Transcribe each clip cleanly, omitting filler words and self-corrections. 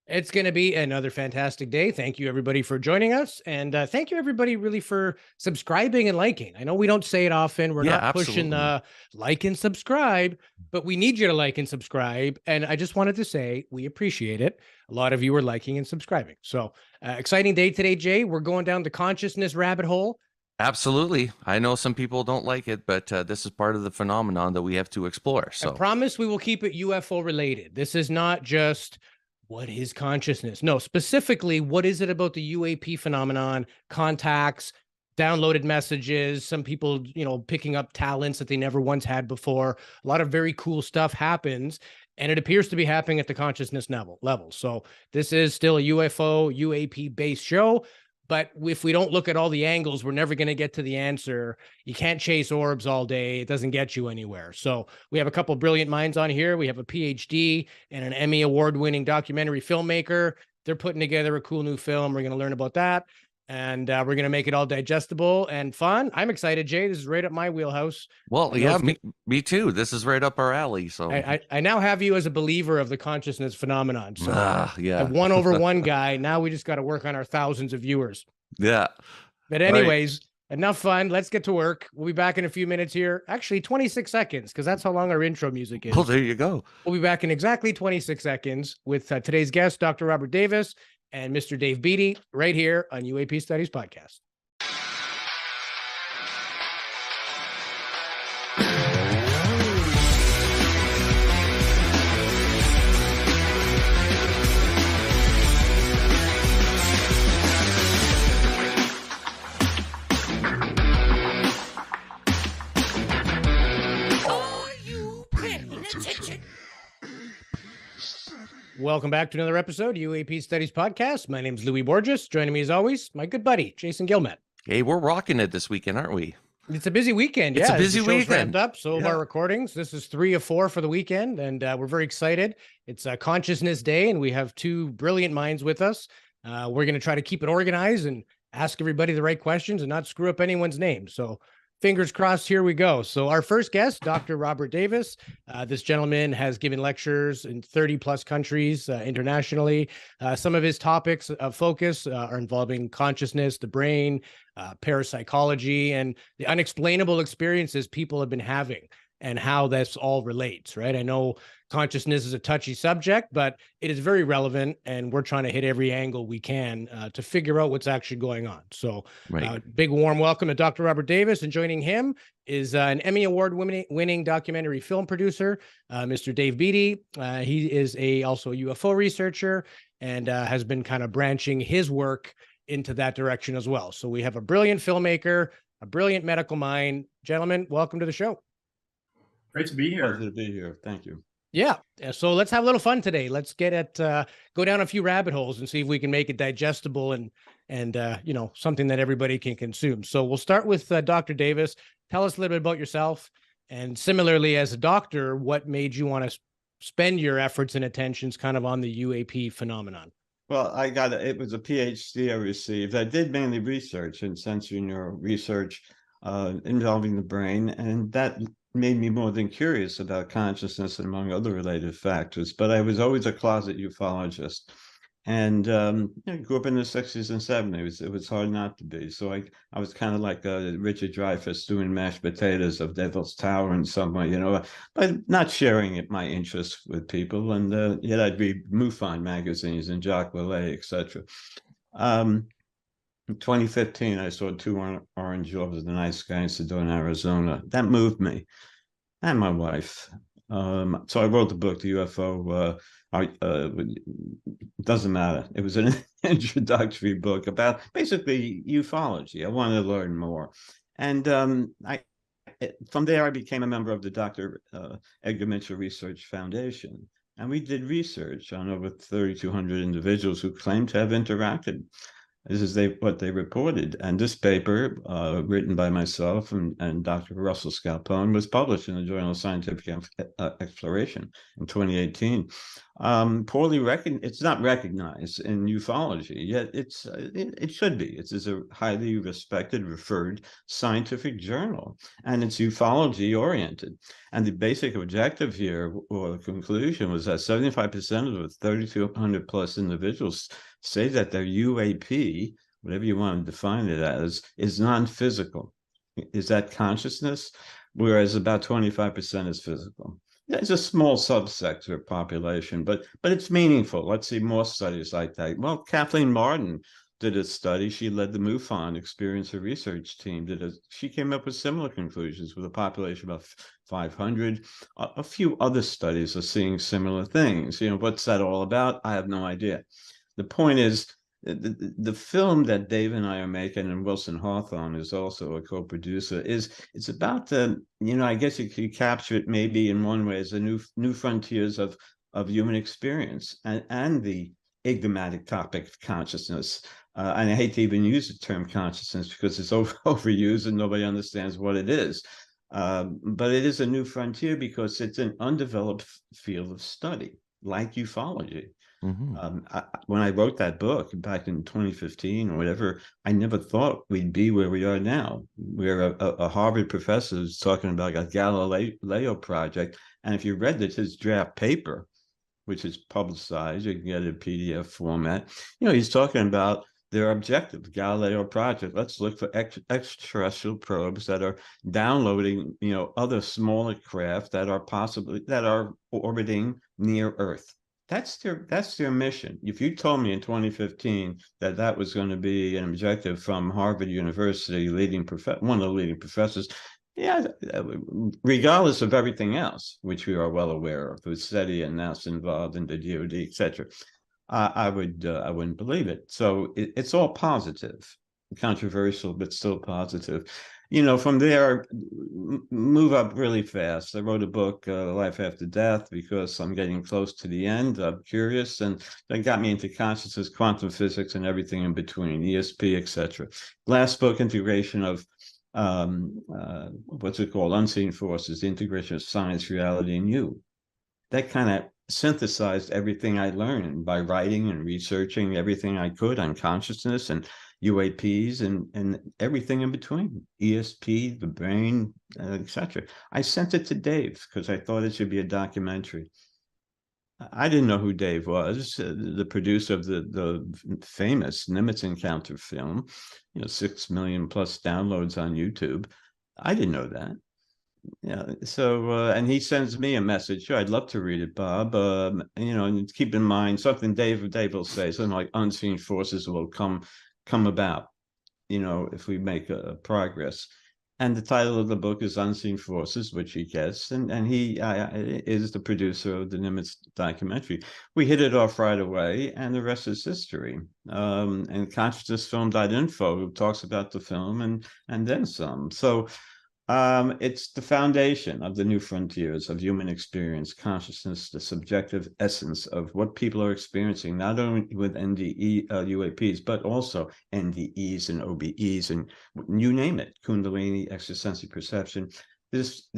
It's going to be another fantastic day. Thank you, everybody, for joining us. And thank you, everybody, really for subscribing and liking. I know we don't say it often. We're Yeah, not pushing absolutely. like and subscribe, but we need you to like and subscribe. And I just wanted to say we appreciate it. A lot of you are liking and subscribing. So exciting day today, Jay. We're going down the consciousness rabbit hole. Absolutely. I know some people don't like it, but this is part of the phenomenon that we have to explore. I So, promise we will keep it UFO related. This is not just what is consciousness. No, specifically, what is it about the UAP phenomenon, contacts, downloaded messages, some people, picking up talents that they never once had before. A lot of very cool stuff happens, and it appears to be happening at the consciousness level. So this is still a UFO, UAP based show. But if we don't look at all the angles, we're never going to get to the answer. You can't chase orbs all day. It doesn't get you anywhere. So we have a couple of brilliant minds on here. We have a PhD and an Emmy award-winning documentary filmmaker. They're putting together a cool new film. We're going to learn about that. And we're going to make it all digestible and fun. I'm excited, Jay. This is right up my wheelhouse. well, yeah, me too. This is right up our alley. So, I now have you as a believer of the consciousness phenomenon. So I yeah, won over one guy. Now we just got to work on our thousands of viewers. yeah. But All right. anyways, enough fun. Let's get to work. We'll be back in a few minutes here. Actually, 26 seconds, because that's how long our intro music is. Well, there you go. We'll be back in exactly 26 seconds with today's guest, Dr. Robert Davis and Mr. Dave Beaty, right here on UAP Studies Podcast. Welcome back to another episode of UAP Studies Podcast. My name is Louis Borges. Joining me as always, my good buddy, Jason Gilmet. Hey, we're rocking it this weekend, aren't we? It's a busy weekend. It's a busy weekend. Ramped up. So of our recordings, this is 3 of 4 for the weekend, and we're very excited. It's a Consciousness Day, and we have two brilliant minds with us. We're going to try to keep it organized and ask everybody the right questions and not screw up anyone's name. So fingers crossed, here we go. So our first guest, Dr. Robert Davis. This gentleman has given lectures in 30 plus countries internationally. Some of his topics of focus are involving consciousness, the brain, parapsychology, and the unexplainable experiences people have been having and how this all relates, right? I know consciousness is a touchy subject, but it is very relevant, and we're trying to hit every angle we can to figure out what's actually going on. So big warm welcome to Dr. Robert Davis, and joining him is an Emmy award-winning documentary film producer, Mr. Dave Beaty. He is also a UFO researcher and has been kind of branching his work into that direction as well. So we have a brilliant filmmaker, a brilliant medical mind. Gentlemen, welcome to the show. Great to be here. Pleasure to be here. Thank you. Yeah. So let's have a little fun today. Let's get at go down a few rabbit holes and see if we can make it digestible and something that everybody can consume. So we'll start with Dr. Davis. Tell us a little bit about yourself, and similarly, as a doctor, what made you want to spend your efforts and attentions kind of on the UAP phenomenon? Well, it was a PhD I received. I did mainly research in sensory neural research involving the brain, and that made me more than curious about consciousness and among other related factors. But I was always a closet ufologist, and I grew up in the 60s and 70s. It was hard not to be. So I was kind of like Richard Dreyfuss doing mashed potatoes of Devil's Tower in some way, but not sharing my interests with people. And yet I'd read MUFON magazines and Jacques Vallée, etc. In 2015, I saw 2 orange orbs of the night sky in Sedona, Arizona. That moved me and my wife. So I wrote the book, The UFO. Doesn't matter. It was an introductory book about basically ufology. I wanted to learn more. And from there, I became a member of the Dr. Edgar Mitchell Research Foundation. And we did research on over 3,200 individuals who claimed to have interacted. This is what they reported. And this paper, written by myself and Dr. Russell Scalpone, was published in the Journal of Scientific Exploration in 2018. poorly it's not recognized in ufology, yet it should be. It's a highly respected, referred scientific journal, and it's ufology oriented. And the basic objective here, or the conclusion, was that 75% of the 3,200 plus individuals say that their UAP, whatever you want to define it as, is non-physical. Is that consciousness? Whereas about 25% is physical. It's a small subsector of population, but it's meaningful. Let's see more studies like that. Well, Kathleen Martin did a study. She led the MUFON Experience Research team. She came up with similar conclusions with a population of 500. A few other studies are seeing similar things. What's that all about? I have no idea. The point is, the film that Dave and I are making, and Wilson Hawthorne is also a co-producer, it's about I guess you could capture it maybe in one way as the new frontiers of human experience and the enigmatic topic of consciousness. And I hate to even use the term consciousness because it's overused and nobody understands what it is. But it is a new frontier because it's an undeveloped field of study, like ufology. When I wrote that book back in 2015 or whatever, I never thought we'd be where we are now. Where a Harvard professor is talking about a Galileo project. And if you read his draft paper, which is publicized, you can get it in PDF format, he's talking about their objective, Galileo project. Let's look for extraterrestrial probes that are downloading, other smaller craft that are orbiting near Earth. That's their mission. If you told me in 2015 that was going to be an objective from Harvard University, one of the leading professors, regardless of everything else, which we are well aware of, with SETI and NASA involved in the DoD, etc., I wouldn't believe it. So it's all positive, controversial, but still positive. From there, move up really fast. I wrote a book, Life After Death, because I'm getting close to the end. I'm curious, and that got me into consciousness, quantum physics, and everything in between, ESP, etc. Last book, integration of what's it called? Unseen Forces, the integration of science, reality, and you. That kind of synthesized everything I learned by writing and researching everything I could on consciousness and UAPs and everything in between, ESP, the brain, etc. I sent it to Dave because I thought it should be a documentary. I didn't know who Dave was, the producer of the famous Nimitz Encounter film, 6 million plus downloads on YouTube. I didn't know that. So and he sends me a message. Sure, I'd love to read it, Bob. And keep in mind something Dave will say, something like unseen forces will come about, if we make a progress. And the title of the book is Unseen Forces, which he gets, and he is the producer of the Nimitz documentary. We hit it off right away, and the rest is history. And consciousnessfilm.info talks about the film and then some. So it's the foundation of the new frontiers of human experience, consciousness, the subjective essence of what people are experiencing, not only with NDE UAPs, but also NDEs and OBEs and you name it, Kundalini, extrasensory perception. This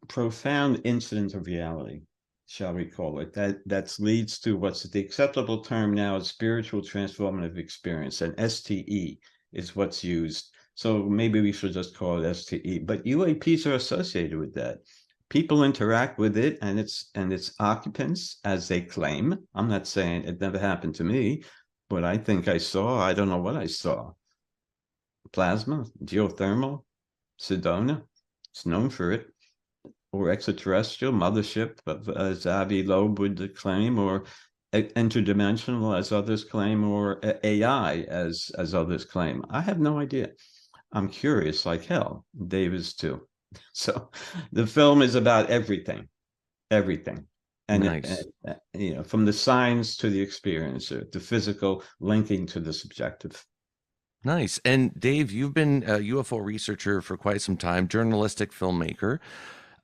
profound incident of reality, shall we call it, that leads to what's the acceptable term now is spiritual transformative experience, and STE is what's used. So maybe we should just call it STE, but UAPs are associated with that. People interact with it and its occupants as they claim. I'm not saying it never happened to me, but I think I saw, I don't know what I saw. Plasma, geothermal, Sedona, it's known for it, or extraterrestrial, mothership, as Avi Loeb would claim, or interdimensional as others claim, or AI as others claim. I have no idea. I'm curious like hell. Dave is too. So the film is about everything. And nice. From the science to the experiencer, the physical linking to the subjective. Nice. And Dave, you've been a UFO researcher for quite some time, journalistic filmmaker.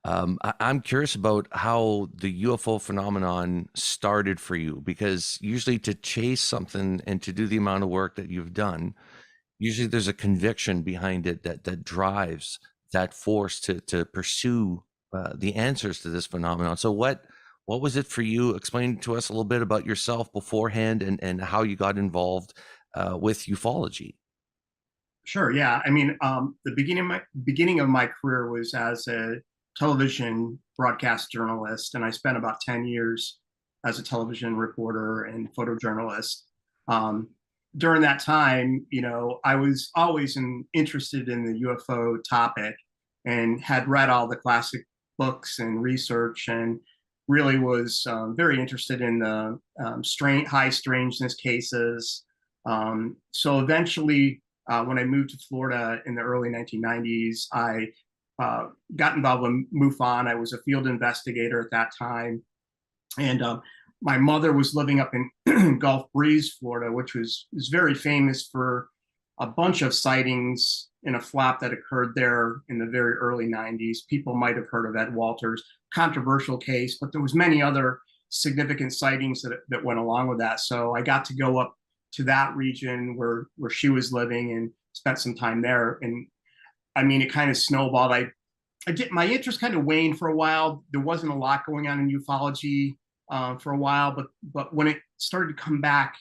I'm curious about how the UFO phenomenon started for you, because usually to chase something and to do the amount of work that you've done, usually there's a conviction behind it that drives that force to pursue the answers to this phenomenon. So what What was it for you? Explain to us a little bit about yourself beforehand and how you got involved with ufology. Sure. Yeah. I mean, the beginning of my career was as a television broadcast journalist, and I spent about 10 years as a television reporter and photojournalist. Um, During that time, I was always interested in the UFO topic and had read all the classic books and research, and really was very interested in the high strangeness cases. So eventually, when I moved to Florida in the early 1990s, I got involved with MUFON. I was a field investigator at that time. And my mother was living up in Gulf Breeze, Florida, which was very famous for a bunch of sightings in a flap that occurred there in the very early 90s. People might have heard of Ed Walters' controversial case, but there was many other significant sightings that went along with that. So I got to go up to that region where she was living and spent some time there. And I mean, it kind of snowballed. My interest kind of waned for a while. There wasn't a lot going on in ufology for a while, but when it started to come back,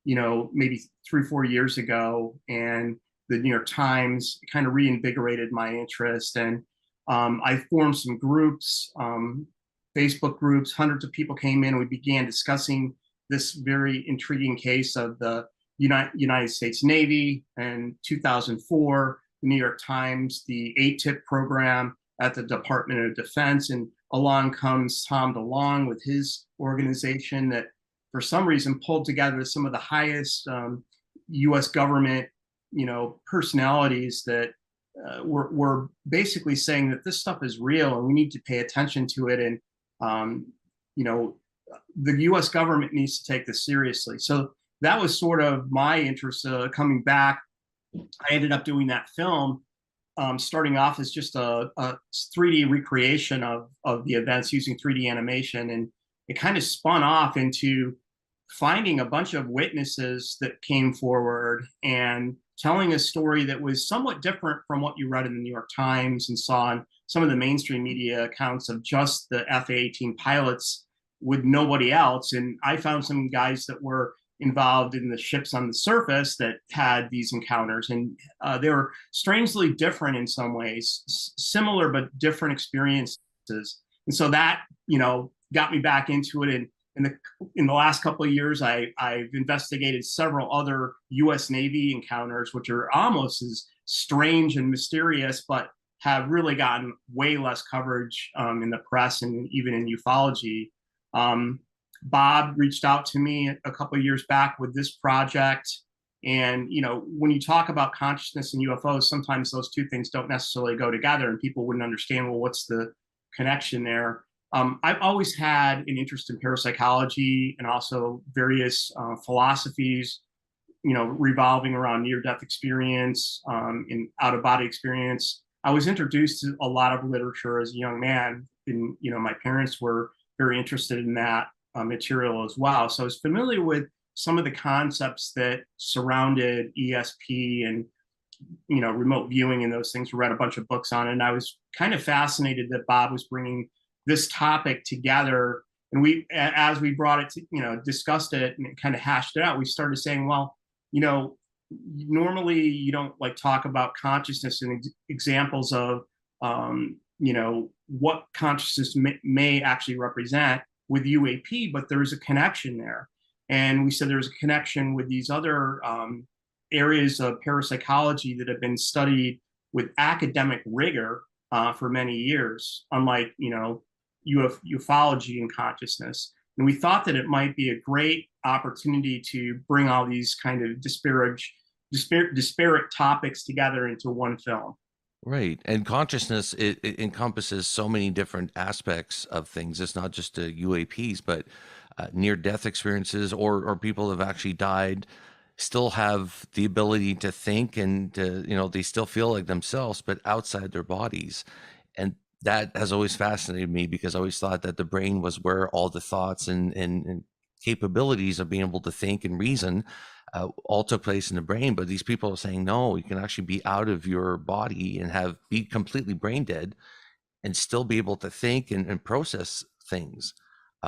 maybe 3-4 years ago, and the New York Times kind of reinvigorated my interest, and I formed some groups, Facebook groups. Hundreds of people came in. We began discussing this very intriguing case of the United States Navy. In 2004, the New York Times, the ATIP program at the Department of Defense, and along comes Tom DeLonge with his organization that for some reason pulled together some of the highest U.S. government, personalities that were basically saying that this stuff is real and we need to pay attention to it. And, the U.S. government needs to take this seriously. So that was sort of my interest coming back. I ended up doing that film, starting off as just a 3D recreation of the events using 3D animation. And it kind of spun off into finding a bunch of witnesses that came forward and telling a story that was somewhat different from what you read in the New York Times and saw in some of the mainstream media accounts of just the FA-18 pilots with nobody else. And I found some guys that were involved in the ships on the surface that had these encounters, and they were strangely different in some ways, similar but different experiences. And so that got me back into it. And in the last couple of years, I've investigated several other U.S. Navy encounters, which are almost as strange and mysterious, but have really gotten way less coverage in the press and even in ufology. Bob reached out to me a couple of years back with this project. And, when you talk about consciousness and UFOs, sometimes those two things don't necessarily go together and people wouldn't understand, well, what's the connection there? I've always had an interest in parapsychology and also various philosophies, revolving around near-death experience and out-of-body experience. I was introduced to a lot of literature as a young man, and my parents were very interested in that material as well. So I was familiar with some of the concepts that surrounded ESP and remote viewing and those things. Read a bunch of books on it, and I was kind of fascinated that Bob was bringing this topic together. And as we brought it to, discussed it and kind of hashed it out, we started saying, well, normally you don't talk about consciousness and examples of what consciousness may actually represent with UAP, but there's a connection there. And we said there's a connection with these other areas of parapsychology that have been studied with academic rigor for many years, unlike ufology and consciousness. And we thought that it might be a great opportunity to bring all these kind of disparate topics together into one film. Right. And consciousness, it encompasses so many different aspects of things. It's not just UAPs, but near-death experiences or people have actually died, still have the ability to think and they still feel like themselves, but outside their bodies. And that has always fascinated me because I always thought that the brain was where all the thoughts and capabilities of being able to think and reason all took place in the brain. But these people are saying, no, you can actually be out of your body and be completely brain dead and still be able to think and process things.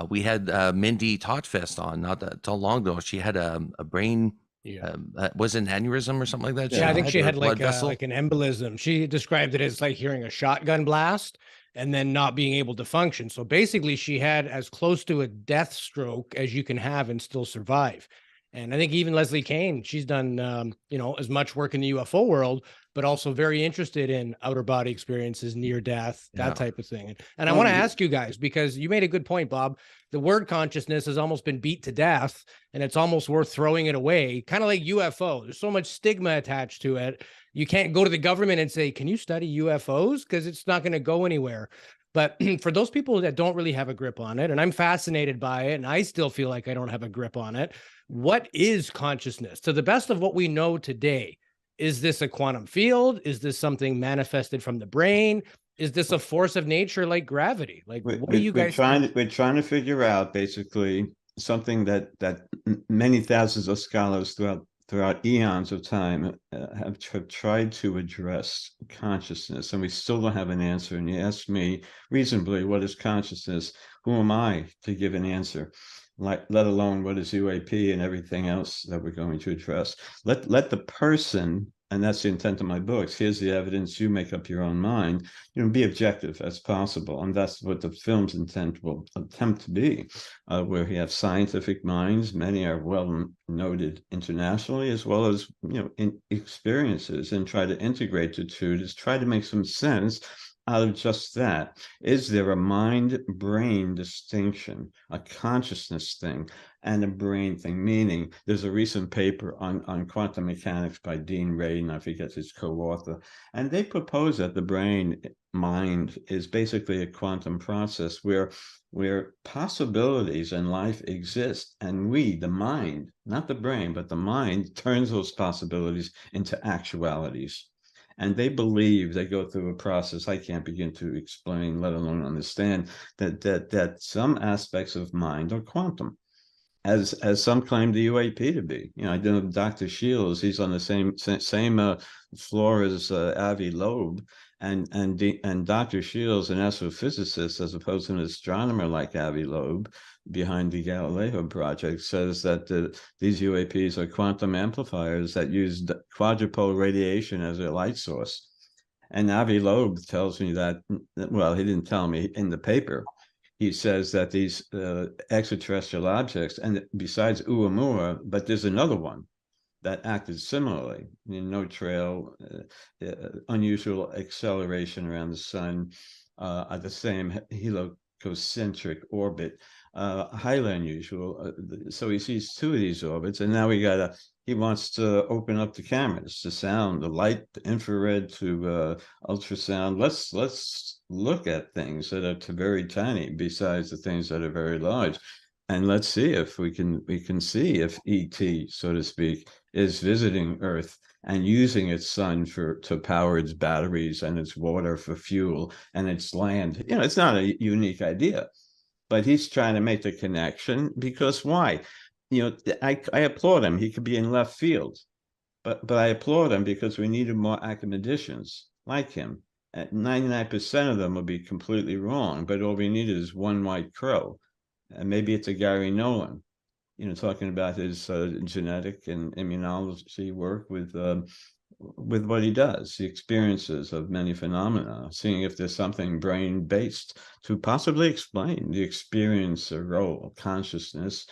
We had Mindy Totfest on not that too long ago. She had a brain, Yeah. was it an aneurysm or something like that? Yeah, I think she or a had blood vessel. like an embolism. She described it as like hearing a shotgun blast and then not being able to function. So basically, she had as close to a death stroke as you can have and still survive. And I think even Leslie Kane, she's done as much work in the UFO world, but also very interested in outer body experiences, near death, Yeah. that type of thing. And I want to ask you guys, because you made a good point, Bob. The word consciousness has almost been beat to death, and it's almost worth throwing it away. Kind of like UFO. There's so much stigma attached to it. You can't go to the government and say, "Can you study UFOs?" Because it's not going to go anywhere. But for those people that don't really have a grip on it, and I'm fascinated by it, and I still feel like I don't have a grip on it, what is consciousness? To the best of what we know today, is this a quantum field? Is this something manifested from the brain? Is this a force of nature like gravity? Like, what do you guys think? We're trying to figure out basically something that many thousands of scholars throughout eons of time have tried to address consciousness, and we still don't have an answer. And you ask me reasonably, what is consciousness? Who am I to give an answer? Let alone what is UAP and everything else that we're going to address. Let the person, and that's the intent of my books, here's the evidence, you make up your own mind, be objective as possible. And that's what the film's intent will attempt to be, where we have scientific minds, many are well noted internationally, as well as, in experiences, and try to integrate the two to try to make some sense out of just that. Is there a mind-brain distinction, a consciousness thing, and a brain thing? Meaning, there's a recent paper on quantum mechanics by Dean Ray, and I forget his co-author, and they propose that the brain mind is basically a quantum process where possibilities in life exist, and we, the mind, not the brain, but the mind, turns those possibilities into actualities. And they believe, they go through a process I can't begin to explain, let alone understand, that some aspects of mind are quantum, as some claim the UAP to be. I know Dr. Shields, he's on the same floor as Avi Loeb, and Dr. Shields, an astrophysicist, as opposed to an astronomer like Avi Loeb, behind the Galileo project, says that these UAPs are quantum amplifiers that use quadrupole radiation as their light source. And Avi Loeb tells me that, well, he didn't tell me in the paper. He says that these extraterrestrial objects, and besides Oumuamua, but there's another one that acted similarly, no trail, unusual acceleration around the sun, at the same heliocentric orbit, highly unusual. So he sees two of these orbits, and now he wants to open up the cameras, the sound, the light, the infrared to ultrasound. Let's look at things that are very tiny, besides the things that are very large. And let's see if we can see if ET, so to speak, is visiting Earth and using its sun to power its batteries and its water for fuel and its land. It's not a unique idea, but he's trying to make the connection, because why? I applaud him. He could be in left field, but I applaud him because we needed more academicians like him. 99% of them will be completely wrong, but all we needed is one white crow. And maybe it's a Gary Nolan, talking about his genetic and immunology work with what he does, the experiences of many phenomena, seeing if there's something brain-based to possibly explain the experience, or role, consciousness,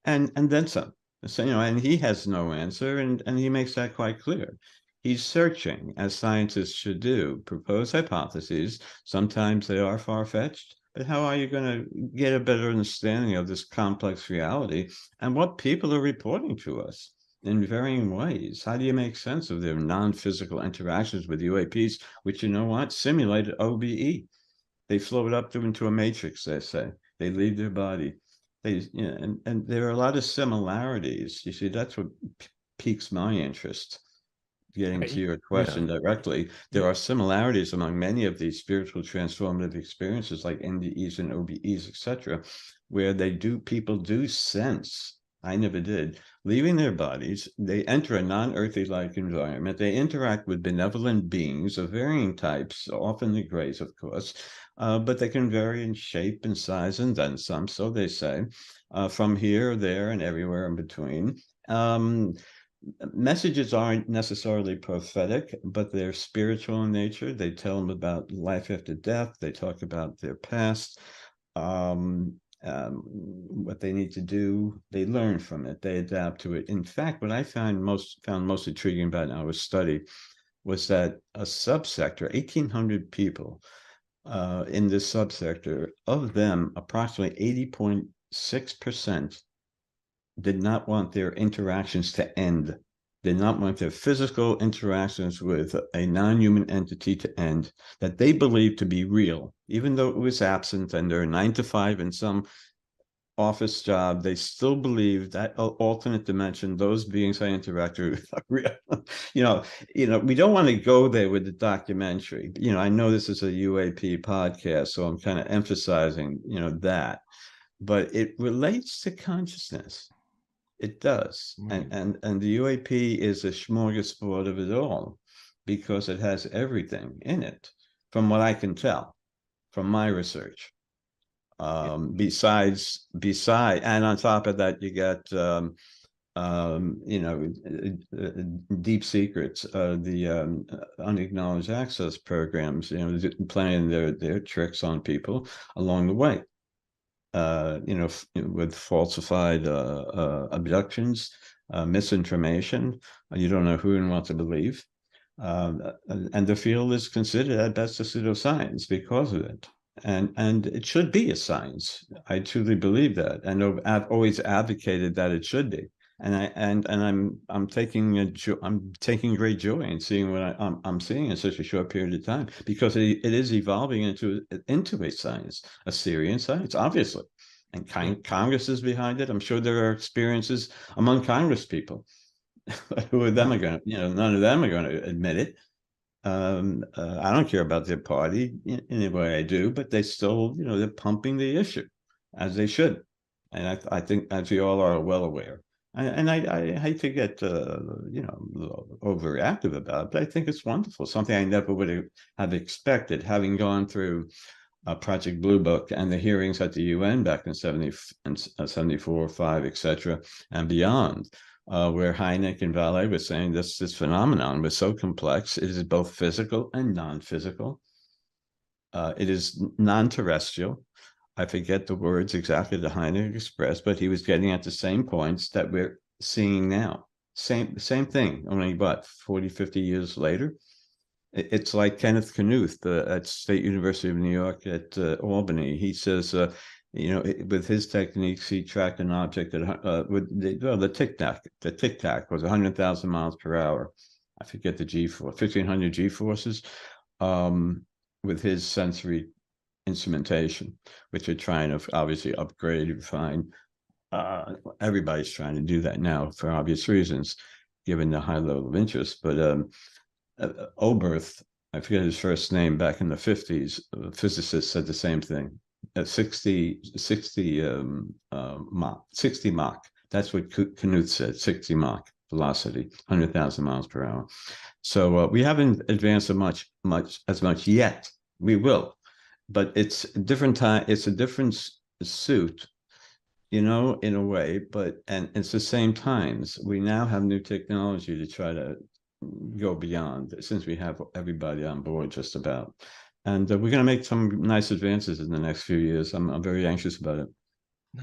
and then some. So, and he has no answer, and he makes that quite clear. He's searching, as scientists should do, propose hypotheses. Sometimes they are far-fetched, but how are you going to get a better understanding of this complex reality and what people are reporting to us in varying ways? How do you make sense of their non-physical interactions with UAPs, which, simulated OBE? They float up into a matrix, they say. They leave their body. And there are a lot of similarities. You see, that's what piques my interest. Getting to your question directly, there are similarities among many of these spiritual transformative experiences, like NDEs and OBEs, etc., where people do sense I never did. Leaving their bodies, they enter a non-earthly-like environment. They interact with benevolent beings of varying types, often the grays, of course, but they can vary in shape and size and then some, so they say, from here, there, and everywhere in between. Messages aren't necessarily prophetic, but they're spiritual in nature. They tell them about life after death. They talk about their past. What they need to do, they learn from it, they adapt to it. In fact, what I found most intriguing about our study was that a subsector, 1,800 people in this subsector, of them, approximately 80.6% did not want their interactions to end, did not want their physical interactions with a non-human entity to end, that they believed to be real, even though it was absent and they're 9 to 5 in some office job, they still believe that alternate dimension, those beings I interacted with are real. We don't want to go there with the documentary. I know this is a UAP podcast, so I'm kind of emphasizing, that, but it relates to consciousness. It does. And the UAP is a smorgasbord of it all because it has everything in it, from what I can tell, from my research. Besides, and on top of that, you got, deep secrets, the unacknowledged access programs, playing their tricks on people along the way. With falsified abductions, misinformation. You don't know who and what to believe. And the field is considered at best a pseudoscience because of it. And it should be a science. I truly believe that. I know I've always advocated that it should be. And I'm taking great joy in seeing what I'm seeing in such a short period of time, because it is evolving into a science, a Syrian science, obviously, and Congress is behind it. I'm sure there are experiences among Congress people. Who of them are going to, none of them are going to admit it. I don't care about their party in any way I do, but they still, they're pumping the issue as they should, and I think, as we all are well aware. And I hate to get overreactive about it, but I think it's wonderful. Something I never would have expected, having gone through Project Blue Book and the hearings at the UN back in 74, 5, etc., and beyond, where Hynek and Vallée were saying this phenomenon was so complex. It is both physical and non-physical. It is non-terrestrial. I forget the words exactly that Hynek expressed, but he was getting at the same points that we're seeing now. Same thing, only 40, 50 years later. It's like Kenneth Knuth at State University of New York at Albany. He says, with his techniques, he tracked an object with the tic-tac. The tic-tac was 100,000 miles per hour. I forget the G-force, 1,500 G-forces, with his sensory instrumentation, which are trying to obviously upgrade, refine. Everybody's trying to do that now for obvious reasons, given the high level of interest. But Oberth, I forget his first name, back in the 50s, a physicist, said the same thing. 60 Mach. That's what Knuth said, 60 Mach velocity, 100,000 miles per hour. So we haven't advanced as much yet. We will. But it's a different time. It's a different suit, in a way, and it's the same times. We now have new technology to try to go beyond, since we have everybody on board just about. And we're going to make some nice advances in the next few years. I'm very anxious about it.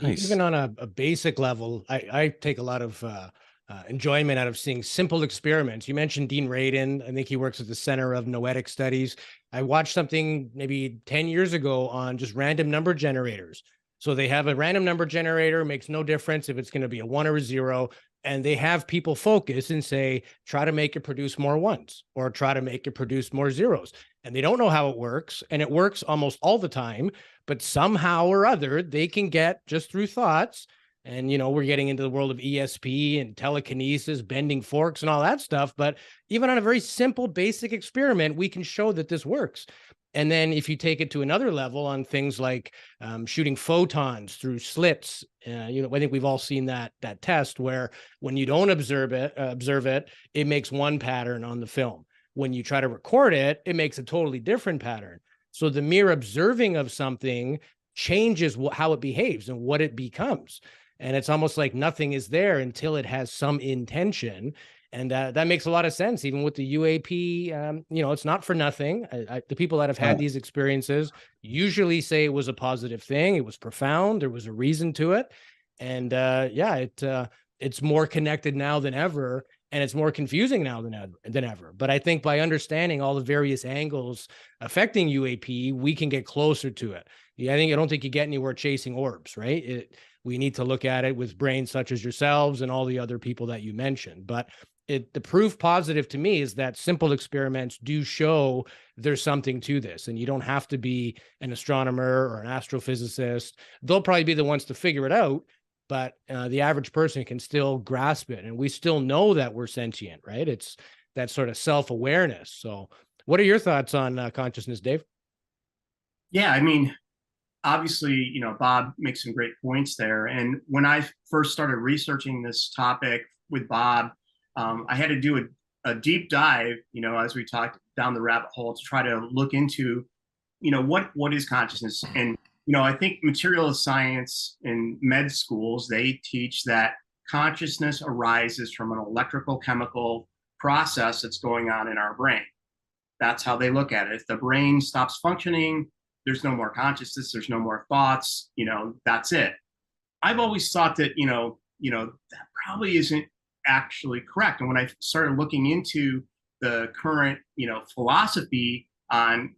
Nice. Even on a basic level, I take a lot of enjoyment out of seeing simple experiments. You mentioned Dean Radin. I think he works at the Center of Noetic Studies. I watched something maybe 10 years ago on just random number generators. So they have a random number generator, makes no difference if it's going to be a 1 or a 0. And they have people focus and say, try to make it produce more 1s or try to make it produce more 0s. And they don't know how it works. And it works almost all the time. But somehow or other, they can get just through thoughts. And, we're getting into the world of ESP and telekinesis, bending forks and all that stuff. But even on a very simple, basic experiment, we can show that this works. And then if you take it to another level on things like shooting photons through slits, I think we've all seen that test where when you don't observe it, it makes one pattern on the film. When you try to record it, it makes a totally different pattern. So the mere observing of something changes how it behaves and what it becomes. And it's almost like nothing is there until it has some intention. And that makes a lot of sense, even with the UAP. It's not for nothing. The people that have had these experiences usually say it was a positive thing. It was profound. There was a reason to it. And it's more connected now than ever. And it's more confusing now than ever. But I think by understanding all the various angles affecting UAP, we can get closer to it. I don't think you get anywhere chasing orbs, right? We need to look at it with brains such as yourselves and all the other people that you mentioned. But the proof positive to me is that simple experiments do show there's something to this, and you don't have to be an astronomer or an astrophysicist. They'll probably be the ones to figure it out, but the average person can still grasp it, and we still know that we're sentient, right? It's that sort of self-awareness. So what are your thoughts on consciousness, Dave? Yeah, I mean, obviously, Bob makes some great points there. And when I first started researching this topic with Bob, I had to do a deep dive, as we talked down the rabbit hole, to try to look into, what is consciousness. And, I think materialist science in med schools, they teach that consciousness arises from an electrical chemical process that's going on in our brain. That's how they look at it. If the brain stops functioning, there's no more consciousness, there's no more thoughts, that's it. I've always thought that, that probably isn't actually correct. And when I started looking into the current, philosophy on,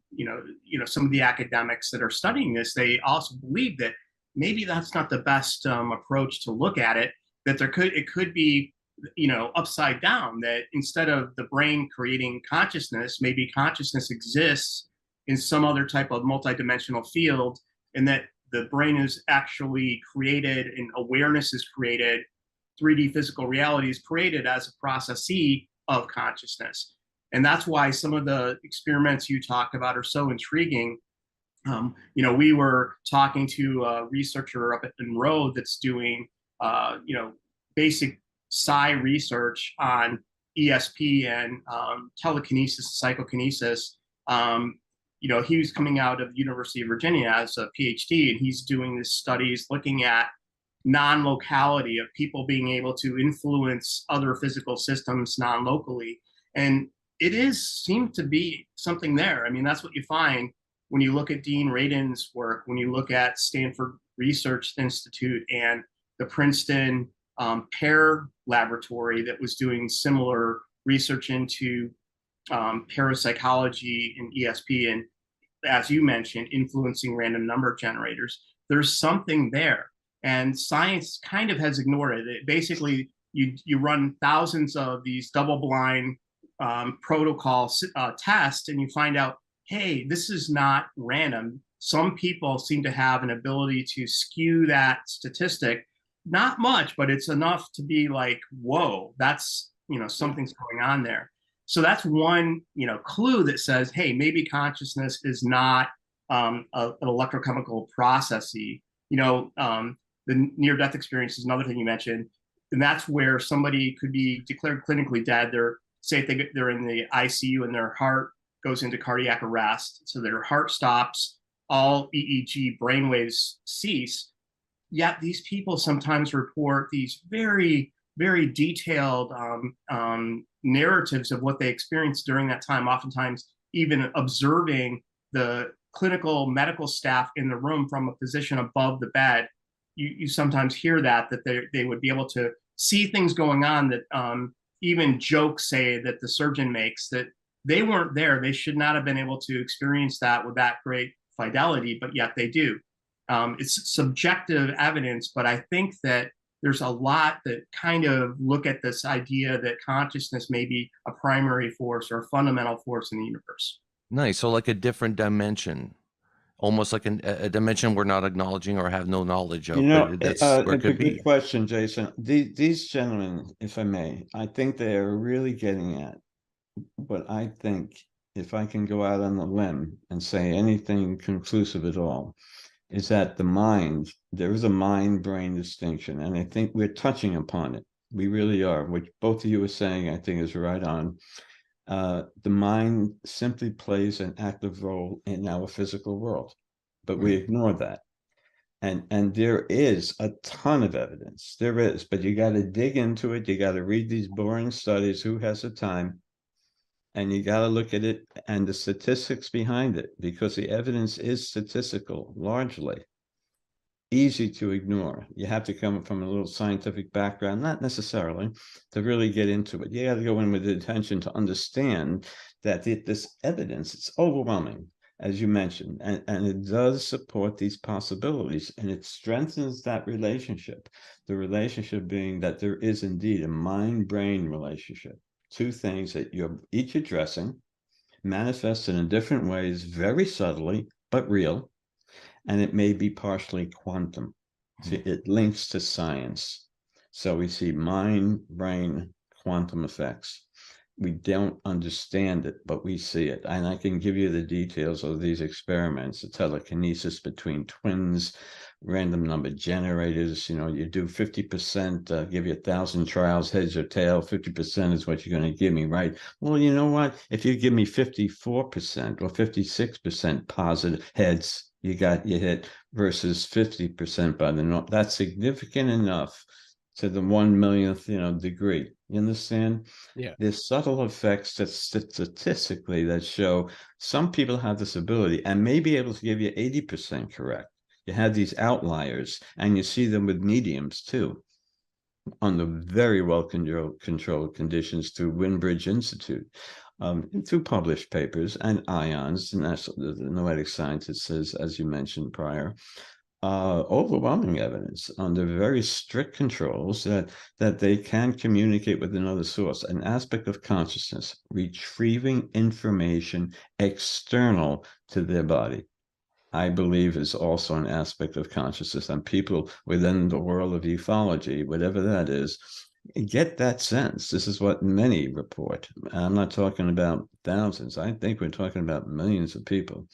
some of the academics that are studying this, they also believe that maybe that's not the best approach to look at it, that it could be, upside down, that instead of the brain creating consciousness, maybe consciousness exists in some other type of multidimensional field, and that the brain is actually created and awareness is created, 3D physical reality is created as a processee of consciousness. And that's why some of the experiments you talked about are so intriguing. We were talking to a researcher up at Monroe that's doing, basic psi research on ESP and telekinesis, psychokinesis. He was coming out of the University of Virginia as a PhD, and he's doing these studies looking at non-locality of people being able to influence other physical systems non-locally. And it seemed to be something there. I mean, that's what you find when you look at Dean Radin's work, when you look at Stanford Research Institute and the Princeton Pear Laboratory that was doing similar research into parapsychology and ESP, and as you mentioned, influencing random number generators. There's something there, and science kind of has ignored it. Basically, you run thousands of these double-blind protocol tests, and you find out, hey, this is not random. Some people seem to have an ability to skew that statistic, not much, but it's enough to be like, whoa, that's, something's going on there. So that's one, clue that says, hey, maybe consciousness is not an electrochemical processy. The near-death experience is another thing you mentioned, and that's where somebody could be declared clinically dead. They're in the ICU and their heart goes into cardiac arrest, so their heart stops, all EEG brainwaves cease. Yet these people sometimes report these very, very detailed narratives of what they experienced during that time, oftentimes even observing the clinical medical staff in the room from a position above the bed. You sometimes hear that they would be able to see things going on that even jokes say that the surgeon makes, that they weren't there. They should not have been able to experience that with that great fidelity, but yet they do. It's subjective evidence, but I think that there's a lot that kind of look at this idea that consciousness may be a primary force or a fundamental force in the universe. Nice. So like a different dimension, almost like a dimension we're not acknowledging or have no knowledge of. That's where it could be. Good question, Jason. These gentlemen, if I may, I think they are really getting at what I think if I can go out on a limb and say anything conclusive at all, is that the mind, there is a mind-brain distinction, and I think we're touching upon it. We really are, which both of you are saying, I think, is right on. The mind simply plays an active role in our physical world, but we ignore that. And there is a ton of evidence. There is, but you got to dig into it. You got to read these boring studies. Who has the time? And you got to look at it and the statistics behind it, because the evidence is statistical, largely easy to ignore. You have to come from a little scientific background, not necessarily, to really get into it. You got to go in with the intention to understand that this evidence, it's overwhelming, as you mentioned, and it does support these possibilities, and it strengthens that relationship. The relationship being that there is indeed a mind-brain relationship. Two things that you're each addressing, manifested in different ways, very subtly, but real. And it may be partially quantum. See, it links to science. So we see mind, brain, quantum effects. We don't understand it, but we see it. And I can give you the details of these experiments, the telekinesis between twins, random number generators. You do 50%, give you 1,000 trials, heads or tail, 50% is what you're going to give me, right? Well, you know what? If you give me 54% or 56% positive heads, you got your hit, versus 50% by the norm. That's significant enough to the 1/1,000th, degree. You understand? Yeah. There's subtle effects that statistically that show some people have this ability and may be able to give you 80% correct. You have these outliers, and you see them with mediums too, under very well controlled conditions through Winbridge Institute. Through published papers and ions, and that's the noetic scientists, as you mentioned prior, overwhelming evidence under very strict controls that they can communicate with another source, an aspect of consciousness, retrieving information external to their body. I believe is also an aspect of consciousness, and people within the world of ufology, whatever that is, get that sense. This is what many report. I'm not talking about thousands. I think we're talking about millions of people.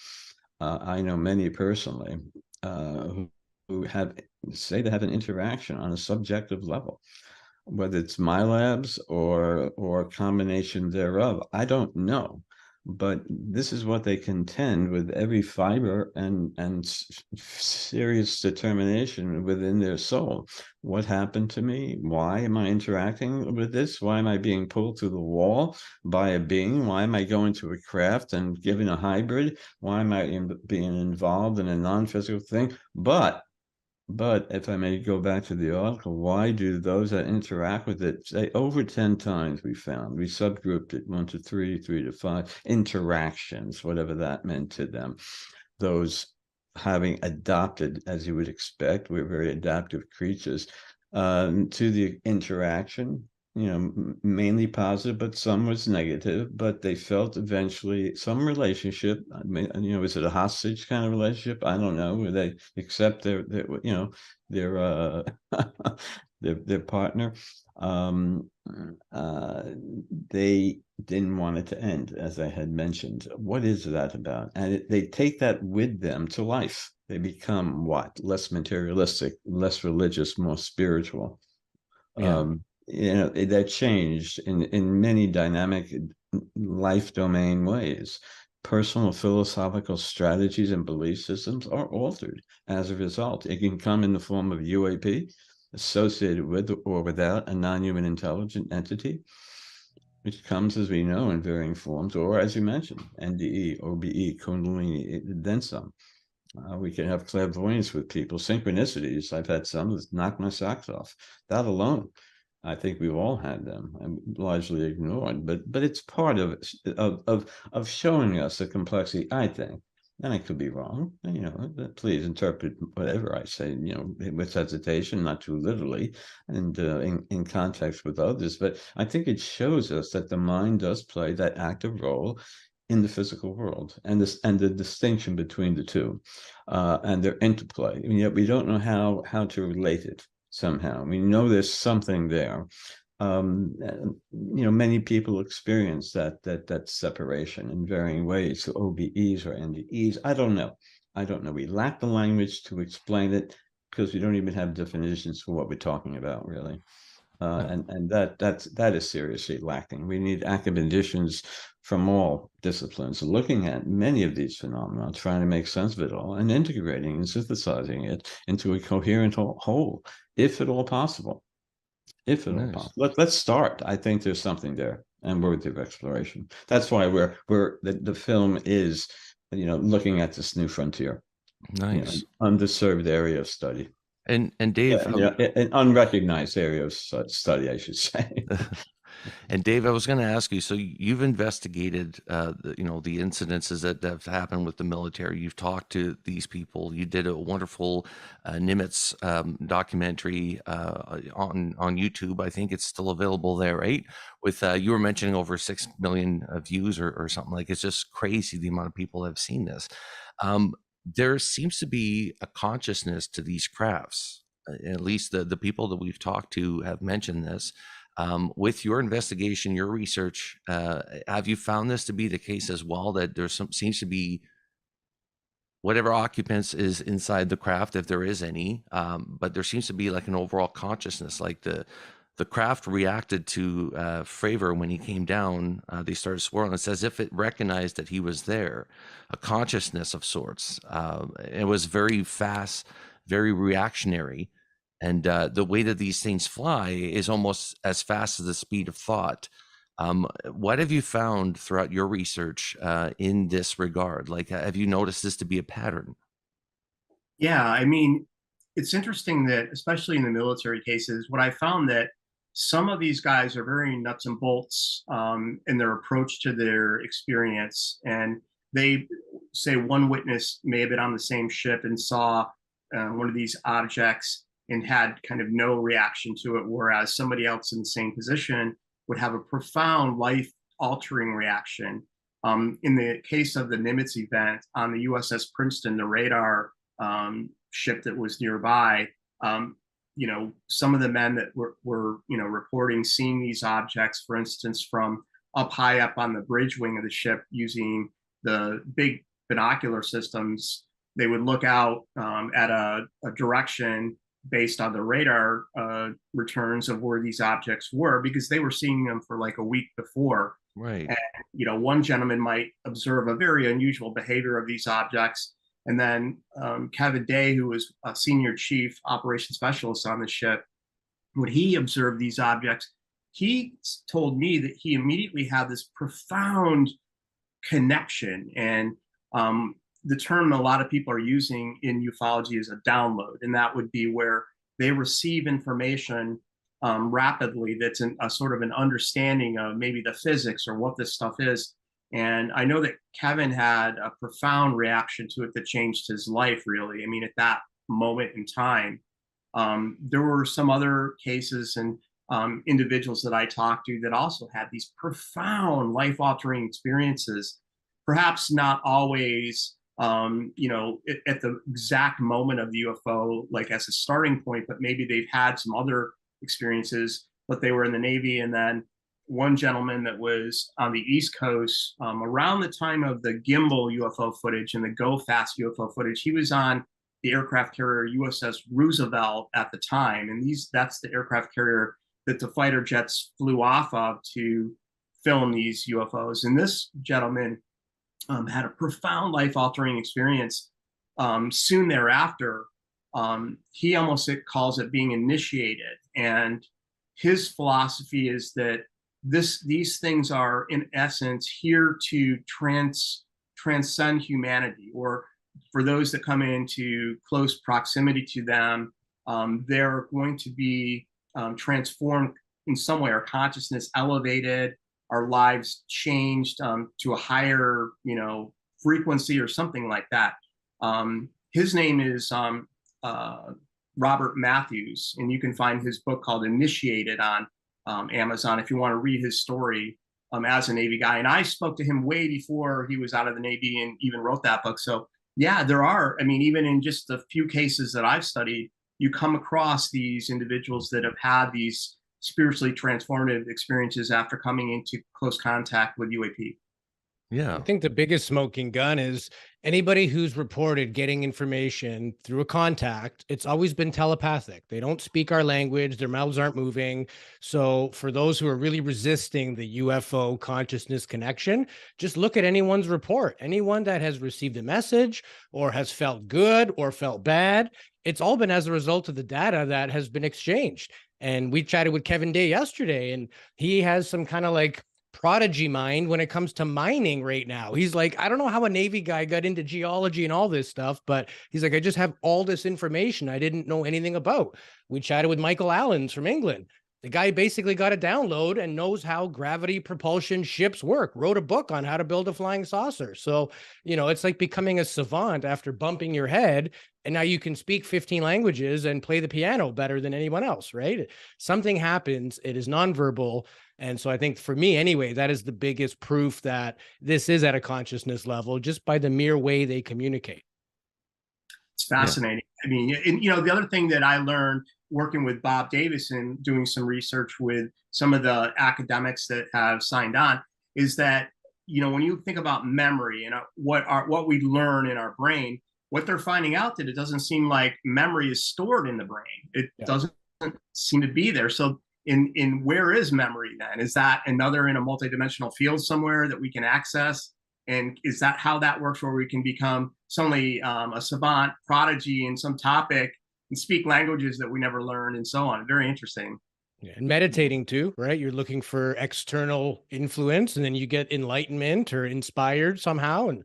I know many personally who have say they have an interaction on a subjective level, whether it's my labs or a combination thereof. I don't know. But this is what they contend with every fiber and serious determination within their soul. What happened to me? Why am I interacting with this? Why am I being pulled through the wall by a being? Why am I going to a craft and given a hybrid? Why am I being involved in a non-physical thing? But if I may go back to the article, why do those that interact with it say over 10 times we found? We subgrouped it 1 to 3, 3 to 5 interactions, whatever that meant to them. Those having adopted, as you would expect, we're very adaptive creatures, to the interaction, mainly positive, but some was negative, but they felt eventually some relationship. I mean, is it a hostage kind of relationship? I don't know, where they accept their their partner. They didn't want it to end, as I had mentioned. What is that about? And they take that with them to life. They become what? Less materialistic, less religious, more spiritual. Yeah. That changed in many dynamic life domain ways. Personal philosophical strategies and belief systems are altered as a result. It can come in the form of UAP, associated with or without a non-human intelligent entity, which comes, as we know, in varying forms, or as you mentioned, NDE, OBE, Kundalini, then some. We can have clairvoyance with people, synchronicities. I've had some that knock my socks off. That alone, I think we've all had them and largely ignored. But it's part of showing us the complexity, I think. And I could be wrong. Please interpret whatever I say, with hesitation, not too literally, and in context with others. But I think it shows us that the mind does play that active role in the physical world, and the distinction between the two, and their interplay. And yet we don't know how to relate it somehow. We know there's something there, Many people experience that separation in varying ways, so OBEs or NDEs. I don't know. We lack the language to explain it because we don't even have definitions for what we're talking about, really. And that is seriously lacking. We need academicians from all disciplines looking at many of these phenomena, trying to make sense of it all, and integrating and synthesizing it into a coherent whole, if at all possible. If at all Nice. possible. Let's start. I think there's something there and worthy of exploration. That's why the film is, looking at this new frontier, Nice. undeserved area of study. And Dave, An unrecognized area of study, I should say. and Dave, I was going to ask you. So you've investigated, the incidences that have happened with the military. You've talked to these people. You did a wonderful Nimitz documentary on YouTube. I think it's still available there, right? With you were mentioning over 6 million views or something. Like, it's just crazy the amount of people that have seen this. There seems to be a consciousness to these crafts. At least the people that we've talked to have mentioned this. With your investigation, your research, have you found this to be the case as well? That seems to be whatever occupants is inside the craft, if there is any, but there seems to be like an overall consciousness, like the craft reacted to Fravor when he came down. They started swirling. It's as if it recognized that he was there, a consciousness of sorts. It was very fast, very reactionary. And the way that these things fly is almost as fast as the speed of thought. What have you found throughout your research in this regard? Like, have you noticed this to be a pattern? Yeah, I mean, it's interesting that, especially in the military cases, what I found that some of these guys are very nuts and bolts in their approach to their experience. And they say one witness may have been on the same ship and saw one of these objects and had kind of no reaction to it, whereas somebody else in the same position would have a profound life-altering reaction. In the case of the Nimitz event on the USS Princeton, the radar ship that was nearby, some of the men that were reporting seeing these objects, for instance, from up high up on the bridge wing of the ship using the big binocular systems, they would look out at a direction based on the radar returns of where these objects were, because they were seeing them for like a week before. Right. And, one gentleman might observe a very unusual behavior of these objects. And then Kevin Day, who was a senior chief operations specialist on the ship, when he observed these objects, he told me that he immediately had this profound connection. And the term a lot of people are using in ufology is a download, and that would be where they receive information rapidly that's a sort of an understanding of maybe the physics or what this stuff is. And I know that Kevin had a profound reaction to it that changed his life, really. I mean, at that moment in time, there were some other cases and individuals that I talked to that also had these profound life-altering experiences, perhaps not always at the exact moment of the UFO, like as a starting point, but maybe they've had some other experiences, but they were in the Navy. And then one gentleman that was on the East Coast around the time of the gimbal UFO footage and the go fast UFO footage, he was on the aircraft carrier USS Roosevelt at the time. And that's the aircraft carrier that the fighter jets flew off of to film these UFOs. And this gentleman had a profound life-altering experience soon thereafter. He almost calls it being initiated. And his philosophy is that these things are, in essence, here to transcend humanity, or for those that come into close proximity to them, they're going to be transformed in some way, our consciousness elevated, our lives changed to a higher, frequency or something like that. His name is Robert Matthews, and you can find his book called Initiated on Amazon if you want to read his story as a Navy guy. And I spoke to him way before he was out of the Navy and even wrote that book. So yeah, there are, even in just the few cases that I've studied, you come across these individuals that have had these spiritually transformative experiences after coming into close contact with UAP. Yeah. I think the biggest smoking gun is anybody who's reported getting information through a contact. It's always been telepathic. They don't speak our language, their mouths aren't moving. So, for those who are really resisting the UFO consciousness connection, just look at anyone's report. Anyone that has received a message or has felt good or felt bad, it's all been as a result of the data that has been exchanged. And we chatted with Kevin Day yesterday, and he has some kind of like prodigy mind when it comes to mining right now. He's like, I don't know how a Navy guy got into geology and all this stuff, but he's like, I just have all this information I didn't know anything about. We chatted with Michael Allens from England. The guy basically got a download and knows how gravity propulsion ships work, wrote a book on how to build a flying saucer. So, it's like becoming a savant after bumping your head. And now you can speak 15 languages and play the piano better than anyone else, right? Something happens. It is nonverbal. And so I think for me, anyway, that is the biggest proof that this is at a consciousness level, just by the mere way they communicate. It's fascinating. Yeah. I mean, and, the other thing that I learned working with Bob Davis and doing some research with some of the academics that have signed on is that, when you think about memory and what we learn in our brain, what they're finding out that it doesn't seem like memory is stored in the brain. It doesn't seem to be there. So in where is memory then? Is that another in a multidimensional field somewhere that we can access? And is that how that works, where we can become suddenly a savant prodigy in some topic and speak languages that we never learned and so on? Very interesting. Yeah, and meditating too, right? You're looking for external influence, and then you get enlightenment or inspired somehow, and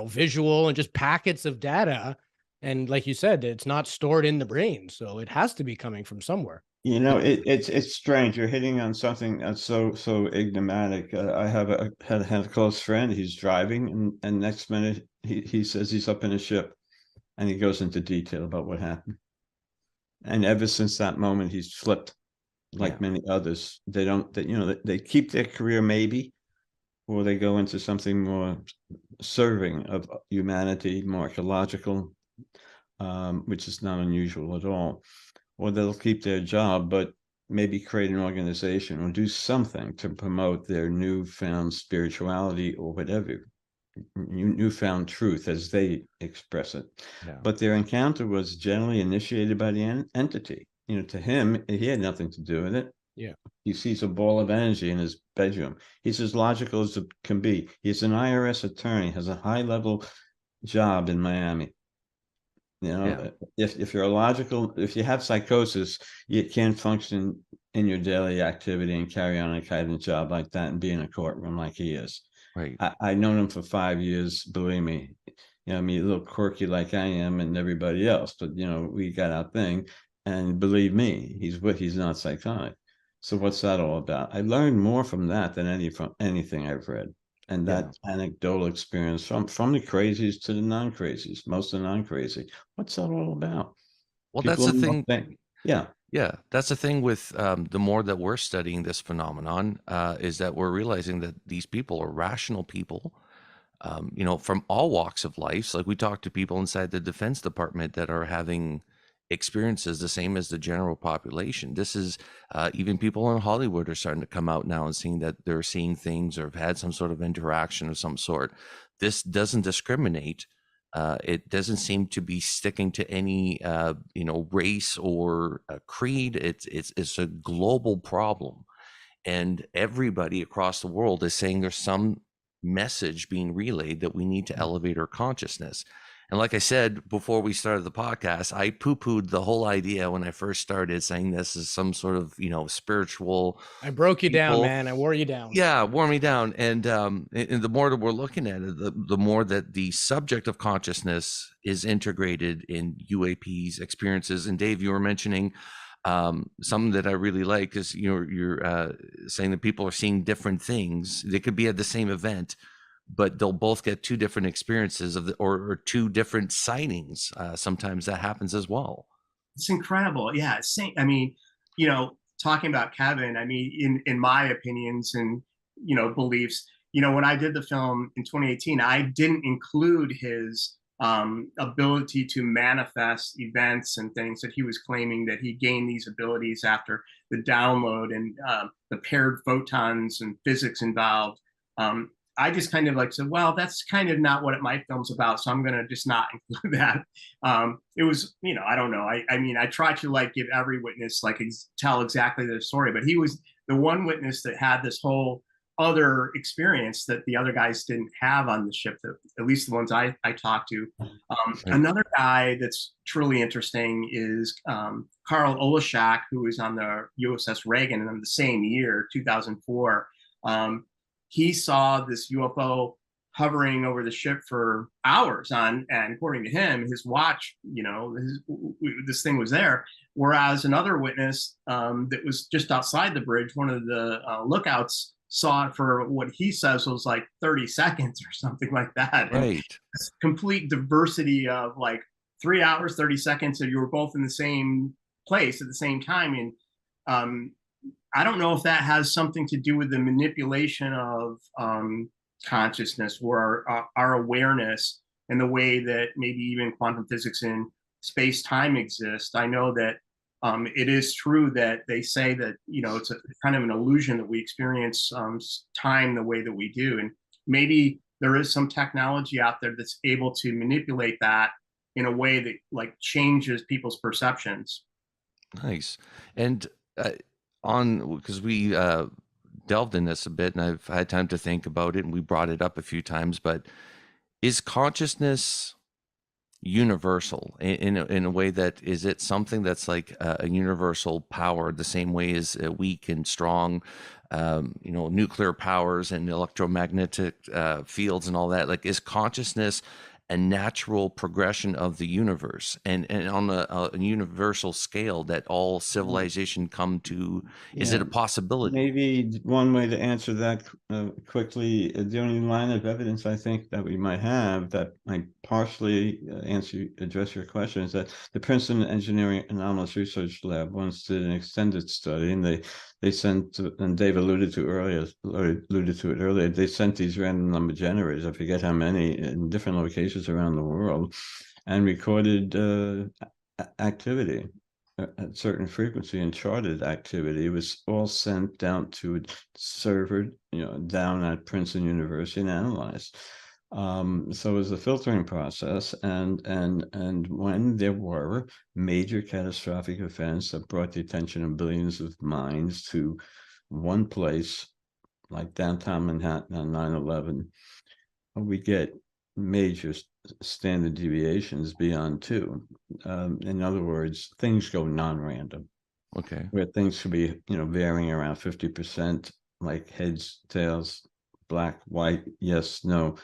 visual and just packets of data. And like you said, it's not stored in the brain, so it has to be coming from somewhere. It's strange. You're hitting on something that's so enigmatic. I had a close friend. He's driving, and next minute he says he's up in a ship, and he goes into detail about what happened. And ever since that moment, he's flipped, like many others. They keep their career maybe, or they go into something more serving of humanity, more ecological, which is not unusual at all. Or they'll keep their job, but maybe create an organization or do something to promote their newfound spirituality or whatever, newfound truth as they express it. Yeah. But their encounter was generally initiated by the entity. To him, he had nothing to do with it. Yeah. He sees a ball of energy in his bedroom. He's as logical as it can be. He's an IRS attorney, has a high-level job in Miami. If you're logical, if you have psychosis, you can't function in your daily activity and carry on a kind of job like that and be in a courtroom like he is. Right. I've known him for 5 years. Believe me, a little quirky like I am and everybody else, but we got our thing. And believe me, he's not psychotic. So what's that all about? I learned more from that than anything I've read. And that anecdotal experience from the crazies to the non-crazies, most of the non-crazy. What's that all about? Well, that's the thing. Yeah. That's the thing with the more that we're studying this phenomenon is that we're realizing that these people are rational people, from all walks of life. So like we talk to people inside the Defense Department that are having experiences the same as the general population. This is even people in Hollywood are starting to come out now and seeing that they're seeing things or have had some sort of interaction of some sort. This doesn't discriminate. It doesn't seem to be sticking to any race or creed. It's a global problem, and everybody across the world is saying there's some message being relayed that we need to elevate our consciousness. And like I said before we started the podcast, I poo-pooed the whole idea when I first started, saying this is some sort of spiritual. I broke you down, man. I wore you down. Yeah, wore me down. And the more that we're looking at it, the more that the subject of consciousness is integrated in UAP's experiences. And Dave, you were mentioning something that I really like is you're saying that people are seeing different things. They could be at the same event, but they'll both get two different experiences or two different sightings. Sometimes that happens as well. It's incredible. Yeah. I mean, talking about Kevin, I mean, in my opinions and, beliefs, when I did the film in 2018, I didn't include his ability to manifest events and things, that he was claiming that he gained these abilities after the download, and the paired photons and physics involved. I just kind of like said, well, that's kind of not what my film's about, so I'm going to just not include that. It was, I don't know. I mean, I try to like give every witness, like tell exactly their story, but he was the one witness that had this whole other experience that the other guys didn't have on the ship, that at least the ones I talked to. Another guy that's truly interesting is Carl Olashak, who was on the USS Reagan in the same year, 2004. He saw this UFO hovering over the ship for hours and according to him, his watch, this thing was there. Whereas another witness that was just outside the bridge, one of the lookouts, saw it for what he says was like 30 seconds or something like that. Right. And this complete diversity of like 3 hours, 30 seconds, and you were both in the same place at the same time. And I don't know if that has something to do with the manipulation of consciousness, or our awareness, and the way that maybe even quantum physics and space-time exist. I know that it is true that they say that, it's a kind of an illusion that we experience time the way that we do. And maybe there is some technology out there that's able to manipulate that in a way that like changes people's perceptions. Nice. And because we delved in this a bit, and I've had time to think about it, and we brought it up a few times, but is consciousness universal in a way that, is it something that's like a universal power, the same way as weak and strong, nuclear powers and electromagnetic fields and all that? Like, is consciousness a natural progression of the universe, and on a universal scale that all civilization come to? Is it a possibility? Maybe one way to answer that quickly, the only line of evidence I think that we might have that might partially address your question is that the Princeton Engineering Anomalous Research Lab once did an extended study, and they sent, and Dave alluded to it earlier, they sent these random number generators, I forget how many, in different locations around the world, and recorded activity at certain frequency and charted activity. It was all sent down to a server, down at Princeton University, and analyzed. So it was a filtering process, and when there were major catastrophic events that brought the attention of billions of minds to one place, like downtown Manhattan on 9/11, we get major standard deviations beyond 2. In other words, things go non-random. Okay. Where things could be, varying around 50%, like heads, tails, black, white, yes, no,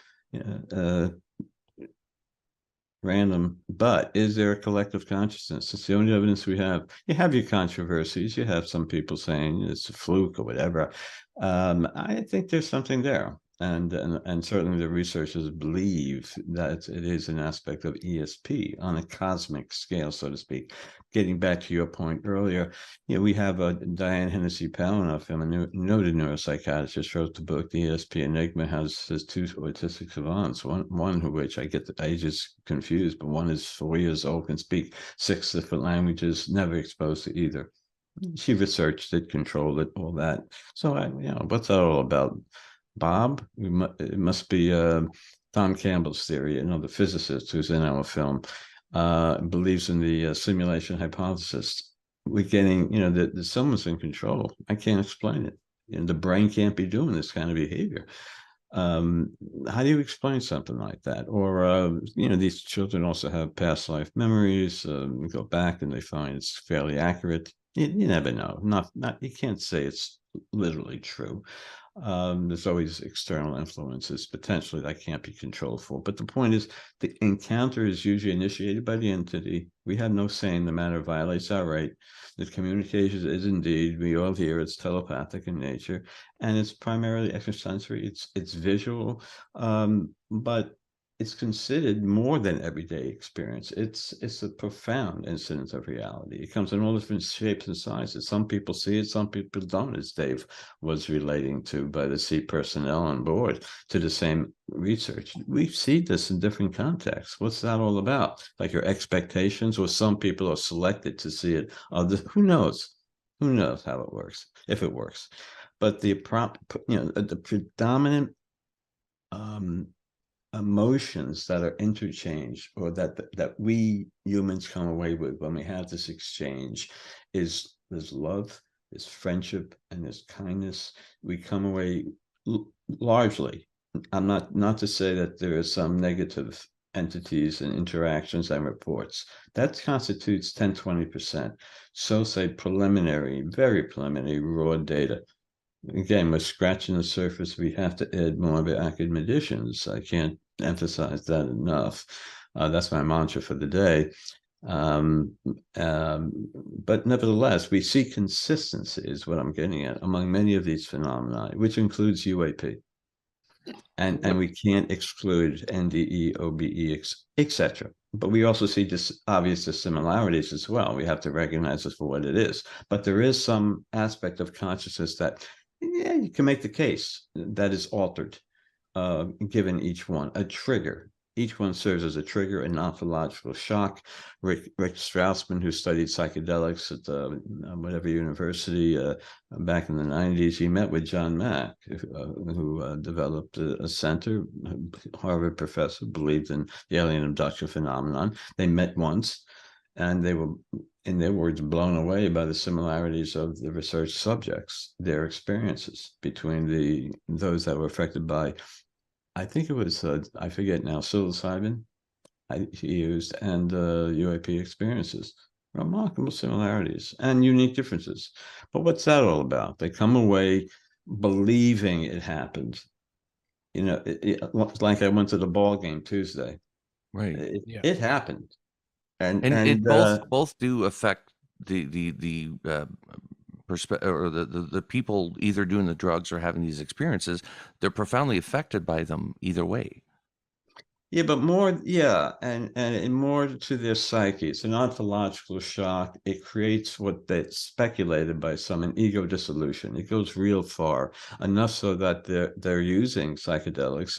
random. But is there a collective consciousness? It's the only evidence we have. You have your controversies. You have some people saying it's a fluke or whatever. I think there's something there. And certainly the researchers believe that it is an aspect of ESP on a cosmic scale, so to speak. Getting back to your point earlier, we have Diane Hennessy Powell in our film, a noted neuropsychiatrist, wrote the book, The ESP Enigma, has 2 autistic savants, one of which I get the ages confused, but one is 4 years old, can speak 6 different languages, never exposed to either. She researched it, controlled it, all that. So, what's that all about? Bob, it must be Tom Campbell's theory, the physicist who's in our film, believes in the simulation hypothesis. We're getting, that someone's in control. I can't explain it. The brain can't be doing this kind of behavior. How do you explain something like that? Or, these children also have past life memories, go back and they find it's fairly accurate. You never know. You can't say it's literally true. There's always external influences potentially that can't be controlled for. But the point is, the encounter is usually initiated by the entity. We have no say in the matter violates our right. The communication is indeed, we all hear, it's telepathic in nature, and it's primarily extrasensory. It's visual, but it's considered more than everyday experience. It's a profound incident of reality. It comes in all different shapes and sizes. Some people see it, some people don't, as Dave was relating to by the sea personnel on board to the same research. We see this in different contexts. What's that all about? Like your expectations, or some people are selected to see it. Who knows? Who knows how it works, if it works? But the predominant emotions that are interchanged, or that we humans come away with when we have this exchange, is there's love, there's friendship, and there's kindness. We come away largely. I'm not to say that there are some negative entities and interactions and reports. That constitutes 10-20%. So say preliminary, very preliminary raw data. Again, we're scratching the surface. We have to add more of the academicians. I can't emphasize that enough. That's my mantra for the day. But nevertheless, we see consistency, is what I'm getting at, among many of these phenomena, which includes UAP. And we can't exclude NDE, OBE, etc. But we also see obvious dissimilarities as well. We have to recognize this for what it is. But there is some aspect of consciousness that, yeah, you can make the case that is altered, given each one a trigger. Each one serves as a trigger, an ontological shock. Rick Strassman, who studied psychedelics at whatever university back in the 90s, he met with John Mack, who developed a center. Harvard professor, believed in the alien abduction phenomenon. They met once, and they were, in their words, blown away by the similarities of the research subjects, their experiences between those that were affected by, I think it was, I forget now, psilocybin he used, and UAP experiences. Remarkable similarities and unique differences. But what's that all about? They come away believing it happened. You know, like I went to the ball game Tuesday. Right. It happened. And it both do affect the or the people either doing the drugs or having these experiences. They're profoundly affected by them either way. Yeah, but more, yeah, and more to their psyche. It's an ontological shock. It creates what they speculated by some, an ego dissolution. It goes real far, enough so that they're using psychedelics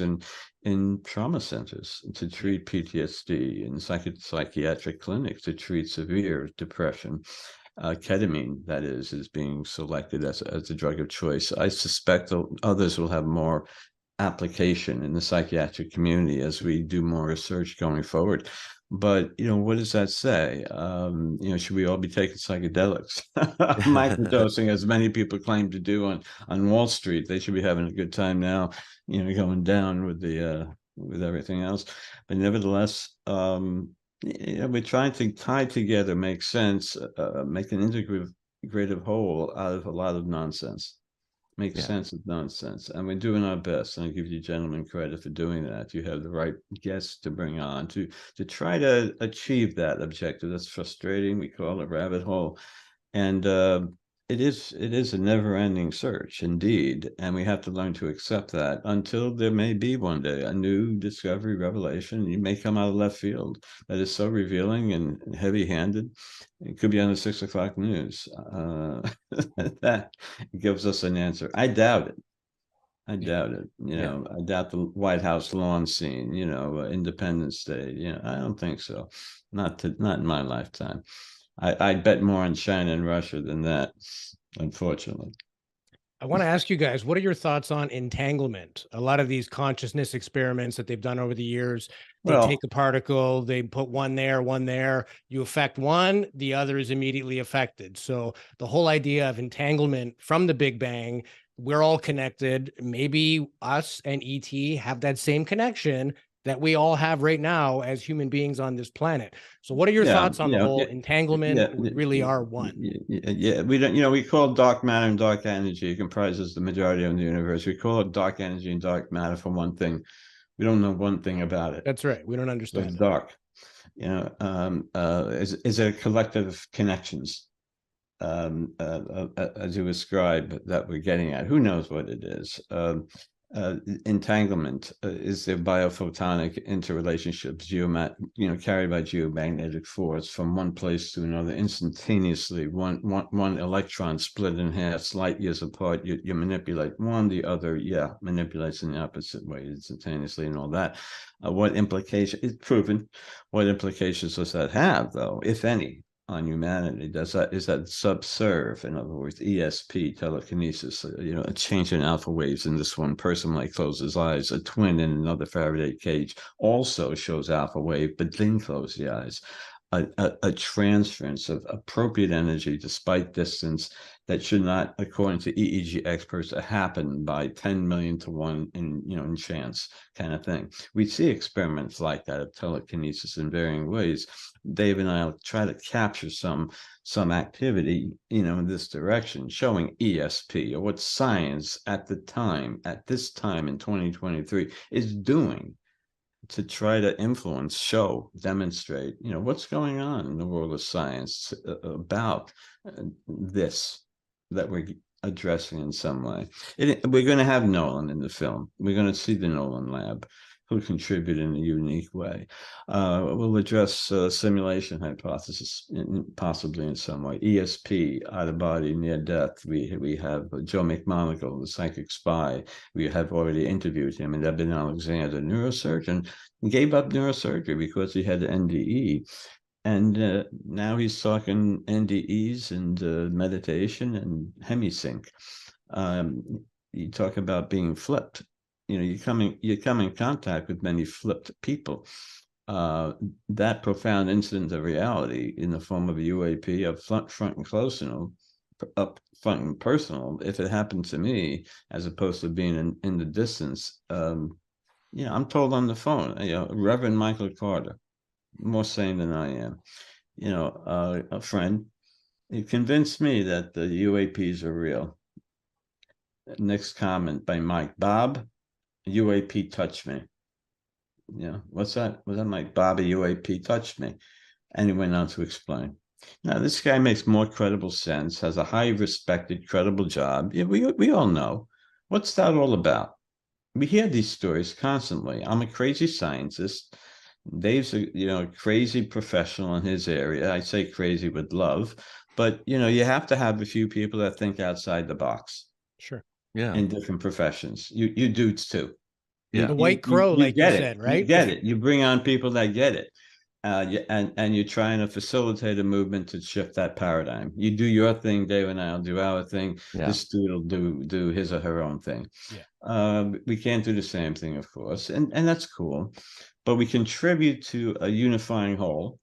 in trauma centers to treat PTSD, in psychiatric clinics to treat severe depression. Ketamine, that is being selected as a drug of choice. I suspect others will have more application in the psychiatric community as we do more research going forward. But, you know, what does that say? You know, should we all be taking psychedelics? Microdosing, as many people claim to do on Wall Street. They should be having a good time now, you know, going down with everything else. But nevertheless, you know, we're trying to tie together, make sense, make an integrative whole out of a lot of nonsense. Make sense of nonsense, and we're doing our best. And I give you gentlemen credit for doing that. You have the right guests to bring on to try to achieve that objective. That's frustrating. We call it rabbit hole, and it is a never-ending search indeed, and we have to learn to accept that until there may be one day a new discovery, revelation. You may come out of left field that is so revealing and heavy-handed. It could be on the 6 o'clock news. That gives us an answer. I doubt it. I doubt it. You know, I doubt the White House lawn scene, you know, Independence Day. You know, I don't think so. Not in my lifetime. I bet more on China and Russia than that, unfortunately. I want to ask you guys, what are your thoughts on entanglement? A lot of these consciousness experiments that they've done over the years, they take a particle, they put one there, you affect one, the other is immediately affected. So the whole idea of entanglement from the Big Bang, we're all connected. Maybe us and ET have that same connection that we all have right now as human beings on this planet. So what are your thoughts on the whole entanglement? We really are one. We don't, you know, we call dark matter and dark energy. It comprises the majority of the universe. We call it dark energy and dark matter for one thing. We don't know one thing about it. That's right. We don't understand. It's dark. You know, is it a collective of connections? As you ascribe, that we're getting at? Who knows what it is? entanglement is the biophotonic interrelationships, carried by geomagnetic force from one place to another instantaneously. One electron split in half, light years apart. You manipulate one, the other, manipulates in the opposite way instantaneously, and all that. What implication? It's proven. What implications does that have, though, if any, on humanity? Is that subserve? In other words, ESP, telekinesis, a change in alpha waves in this one person might close his eyes. A twin in another Faraday cage also shows alpha wave, but then close the eyes. A transference of appropriate energy despite distance that should not, according to EEG experts, happen by 10 million to 1 in chance kind of thing. We see experiments like that of telekinesis in varying ways. Dave and I'll try to capture some activity, in this direction, showing ESP, or what science at this time in 2023 is doing to try to influence, show, demonstrate, what's going on in the world of science about this that we're addressing in some way. We're going to have Nolan in the film. We're going to see the Nolan lab, who contribute in a unique way. We'll address simulation hypothesis, possibly in some way. ESP, out of body, near death. We have Joe McMonagle, the psychic spy. We have already interviewed him, and Eben Alexander, neurosurgeon, gave up neurosurgery because he had NDE. And now he's talking NDEs and meditation and hemisync. You talk about being flipped. You come in contact with many flipped people. That profound incident of reality in the form of a UAP, up front and close, up front and personal. If it happened to me, as opposed to being in the distance, I'm told on the phone, Reverend Michael Carter, more sane than I am, a friend, he convinced me that the UAPs are real. Next comment by Mike: Bob, UAP touched me. What's that? Was that Mike? Bob, a UAP touched me. And he went on to explain. Now, this guy makes more credible sense, has a highly respected, credible job. We all know. What's that all about? We hear these stories constantly. I'm a crazy scientist. Dave's a crazy professional in his area. I say crazy with love, but you have to have a few people that think outside the box. Sure. Yeah. In different professions. You dudes too. Yeah. The white crow, like you said, right? You get it. You bring on people that get it. And you're trying to facilitate a movement to shift that paradigm. You do your thing, Dave and I'll do our thing. Yeah. This dude will do his or her own thing. Yeah. We can't do the same thing, of course, and that's cool. But we contribute to a unifying whole,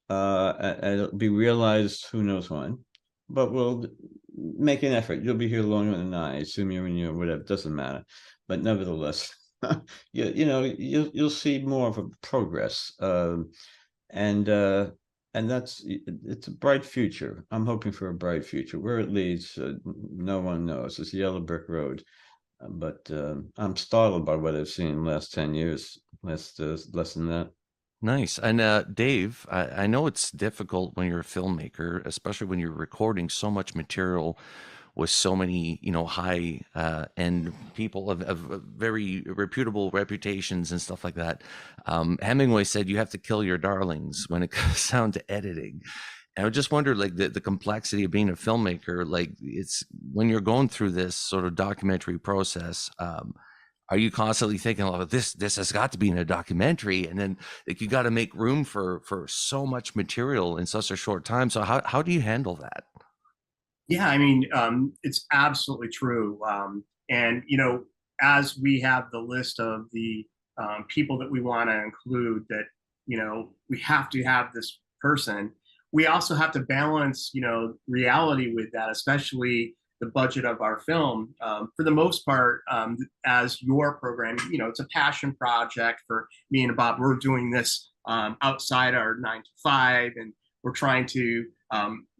and it'll be realized who knows when. But we'll make an effort. You'll be here longer than I assume you're in your whatever, doesn't matter. But nevertheless, you'll see more of a progress, and it's a bright future. I'm hoping for a bright future. Where it leads, no one knows. It's a yellow brick road, but I'm startled by what I've seen in the last 10 years, less than that. Nice. And Dave, I know it's difficult when you're a filmmaker, especially when you're recording so much material with so many, high end people of very reputable reputations and stuff like that. Hemingway said you have to kill your darlings when it comes down to editing. And I just wonder, like, the complexity of being a filmmaker, like, it's when you're going through this sort of documentary process, are you constantly thinking, oh, this has got to be in a documentary, and then like you got to make room for so much material in such a short time? So how do you handle that? Yeah, I mean, it's absolutely true. And as we have the list of the people that we want to include, that we have to have this person. We also have to balance, reality with that, especially the budget of our film. For the most part, as your program, it's a passion project for me and Bob. We're doing this outside our 9 to 5, and we're trying to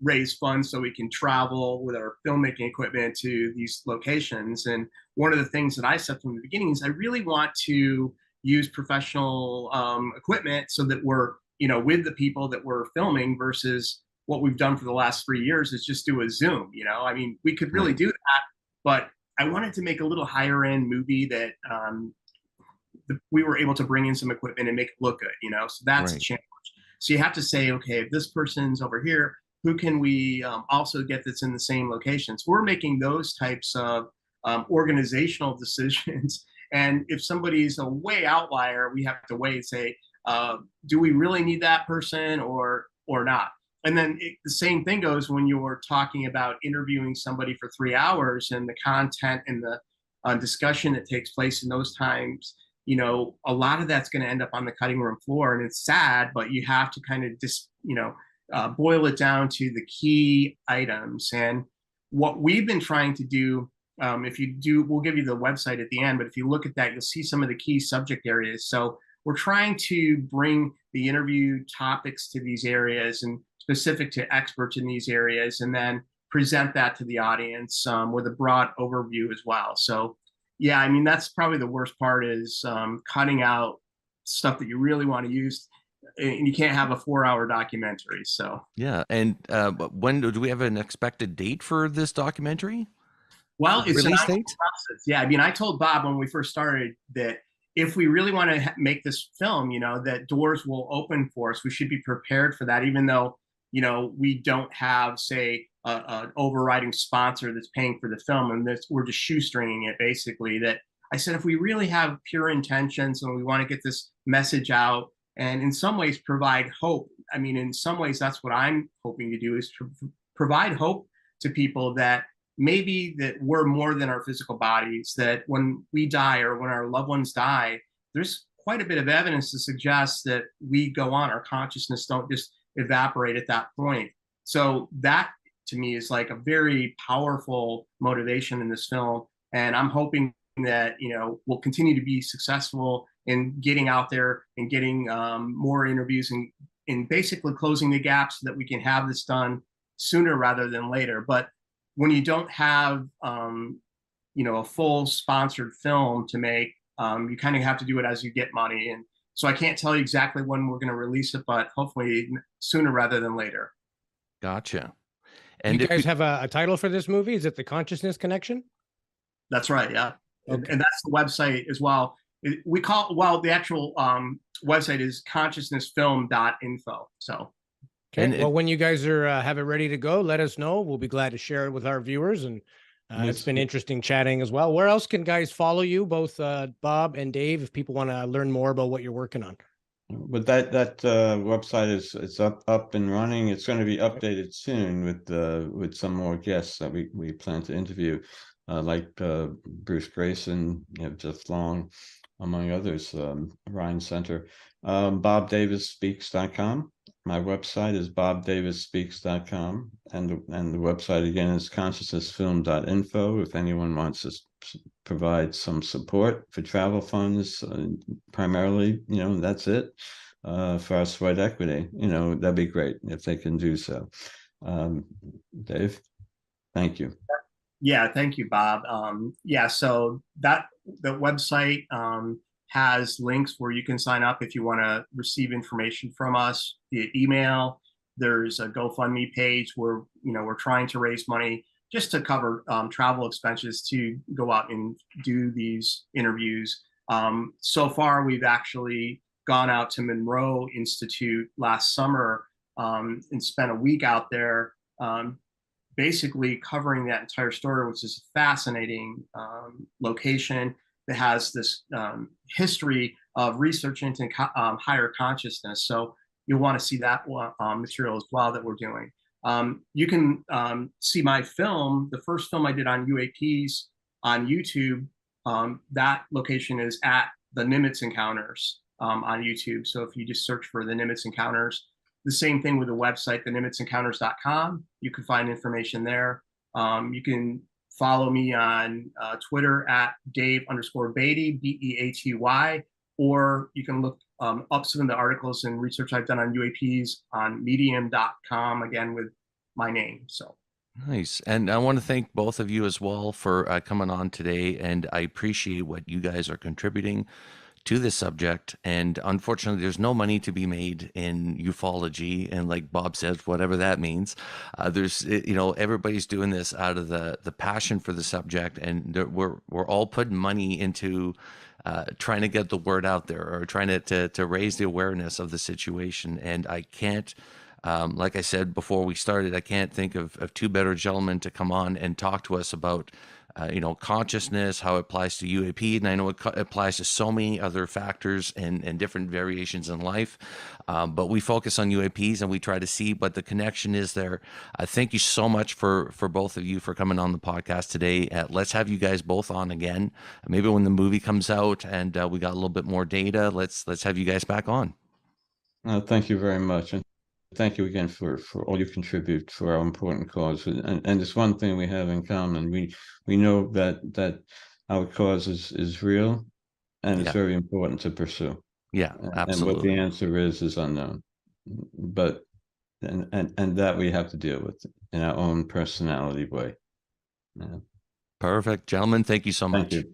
raise funds so we can travel with our filmmaking equipment to these locations. And one of the things that I said from the beginning is I really want to use professional equipment so that we're, with the people that we're filming, versus what we've done for the last 3 years is just do a Zoom. I mean, we could really do that, but I wanted to make a little higher end movie that we were able to bring in some equipment and make it look good, you know. So that's a Right. challenge. So you have to say, okay, if this person's over here, who can we also get that's in the same location? So we're making those types of organizational decisions. And if somebody's a way outlier, we have to weigh and say, do we really need that person or not? And then the same thing goes when you're talking about interviewing somebody for 3 hours, and the content and the discussion that takes place in those times. You know, a lot of that's going to end up on the cutting room floor, and it's sad, but you have to kind of just, boil it down to the key items. And what we've been trying to do, if you do, we'll give you the website at the end, but if you look at that, you'll see some of the key subject areas. So we're trying to bring the interview topics to these areas and specific to experts in these areas, and then present that to the audience with a broad overview as well. So yeah, I mean, that's probably the worst part, is cutting out stuff that you really want to use, and you can't have a 4-hour documentary. So Yeah. And when do we have an expected date for this documentary? well, it's an Release ongoing date? process. Yeah, I mean, I told Bob when we first started that if we really want to make this film, that doors will open for us. We should be prepared for that, even though, we don't have, say, an overriding sponsor that's paying for the film, and we're just shoestringing it, basically. That I said, if we really have pure intentions and we want to get this message out, and in some ways provide hope. I mean, in some ways, that's what I'm hoping to do, is to provide hope to people that maybe that we're more than our physical bodies, that when we die or when our loved ones die, there's quite a bit of evidence to suggest that we go on, our consciousness don't just evaporate at that point. So that to me is like a very powerful motivation in this film. And I'm hoping that, we'll continue to be successful in getting out there and getting more interviews, and basically closing the gaps so that we can have this done sooner rather than later. But when you don't have, a full sponsored film to make, you kind of have to do it as you get money. And so I can't tell you exactly when we're going to release it, but hopefully sooner rather than later. Gotcha. Do And you if guys we- have a title for this movie? Is it The Consciousness Connection? That's right. Yeah. Okay. And that's the website as well. The actual website is consciousnessfilm.info. So. Okay. And Well, when you guys are have it ready to go, let us know. We'll be glad to share it with our viewers. And it's been interesting chatting as well. Where else can guys follow you, both Bob and Dave, if people want to learn more about what you're working on? But that website is up and running. It's going to be updated soon with some more guests that we plan to interview, like Bruce Grayson, Jeff Long, among others, Ryan Center. BobDavisSpeaks.com. My website is BobDavisSpeaks.com, and the website again is consciousnessfilm.info. If anyone wants to provide some support for travel funds, primarily, that's it, for our sweat equity, that'd be great if they can do so. Dave, thank you. Yeah, thank you, Bob. So the website has links where you can sign up if you want to receive information from us via email. There's a GoFundMe page where we're trying to raise money just to cover travel expenses to go out and do these interviews. So far, we've actually gone out to Monroe Institute last summer and spent a week out there, basically covering that entire story, which is a fascinating location that has this history of research into higher consciousness. So you'll want to see that material as well that we're doing. You can see my film, the first film I did on UAPs on YouTube. That location is at the Nimitz Encounters on YouTube. So if you just search for the Nimitz Encounters, the same thing with the website, thenimitzEncounters.com. You can find information there. You can follow me on Twitter at Dave_Beaty, Beaty, or you can look up some of the articles and research I've done on UAPs on medium.com, again, with my name. So Nice. And I want to thank both of you as well for coming on today. And I appreciate what you guys are contributing to this subject. And unfortunately, there's no money to be made in ufology. And like Bob says, whatever that means, everybody's doing this out of the passion for the subject. And we're all putting money into trying to get the word out there, or trying to raise the awareness of the situation. And I can't, like I said before we started, I can't think of two better gentlemen to come on and talk to us about consciousness, how it applies to UAP. And I know it applies to so many other factors and different variations in life. But we focus on UAPs and we try to see what the connection is there. Thank you so much for both of you for coming on the podcast today. Let's have you guys both on again. Maybe when the movie comes out and we got a little bit more data, let's have you guys back on. Thank you very much. And thank you again for all you contribute for our important cause. And it's one thing we have in common. We know that our cause is real, and it's very important to pursue. Yeah, absolutely. And what the answer is unknown. But and that we have to deal with in our own personality way. Yeah. Perfect. Gentlemen, thank you so much. Thank you.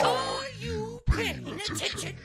Are you paying attention?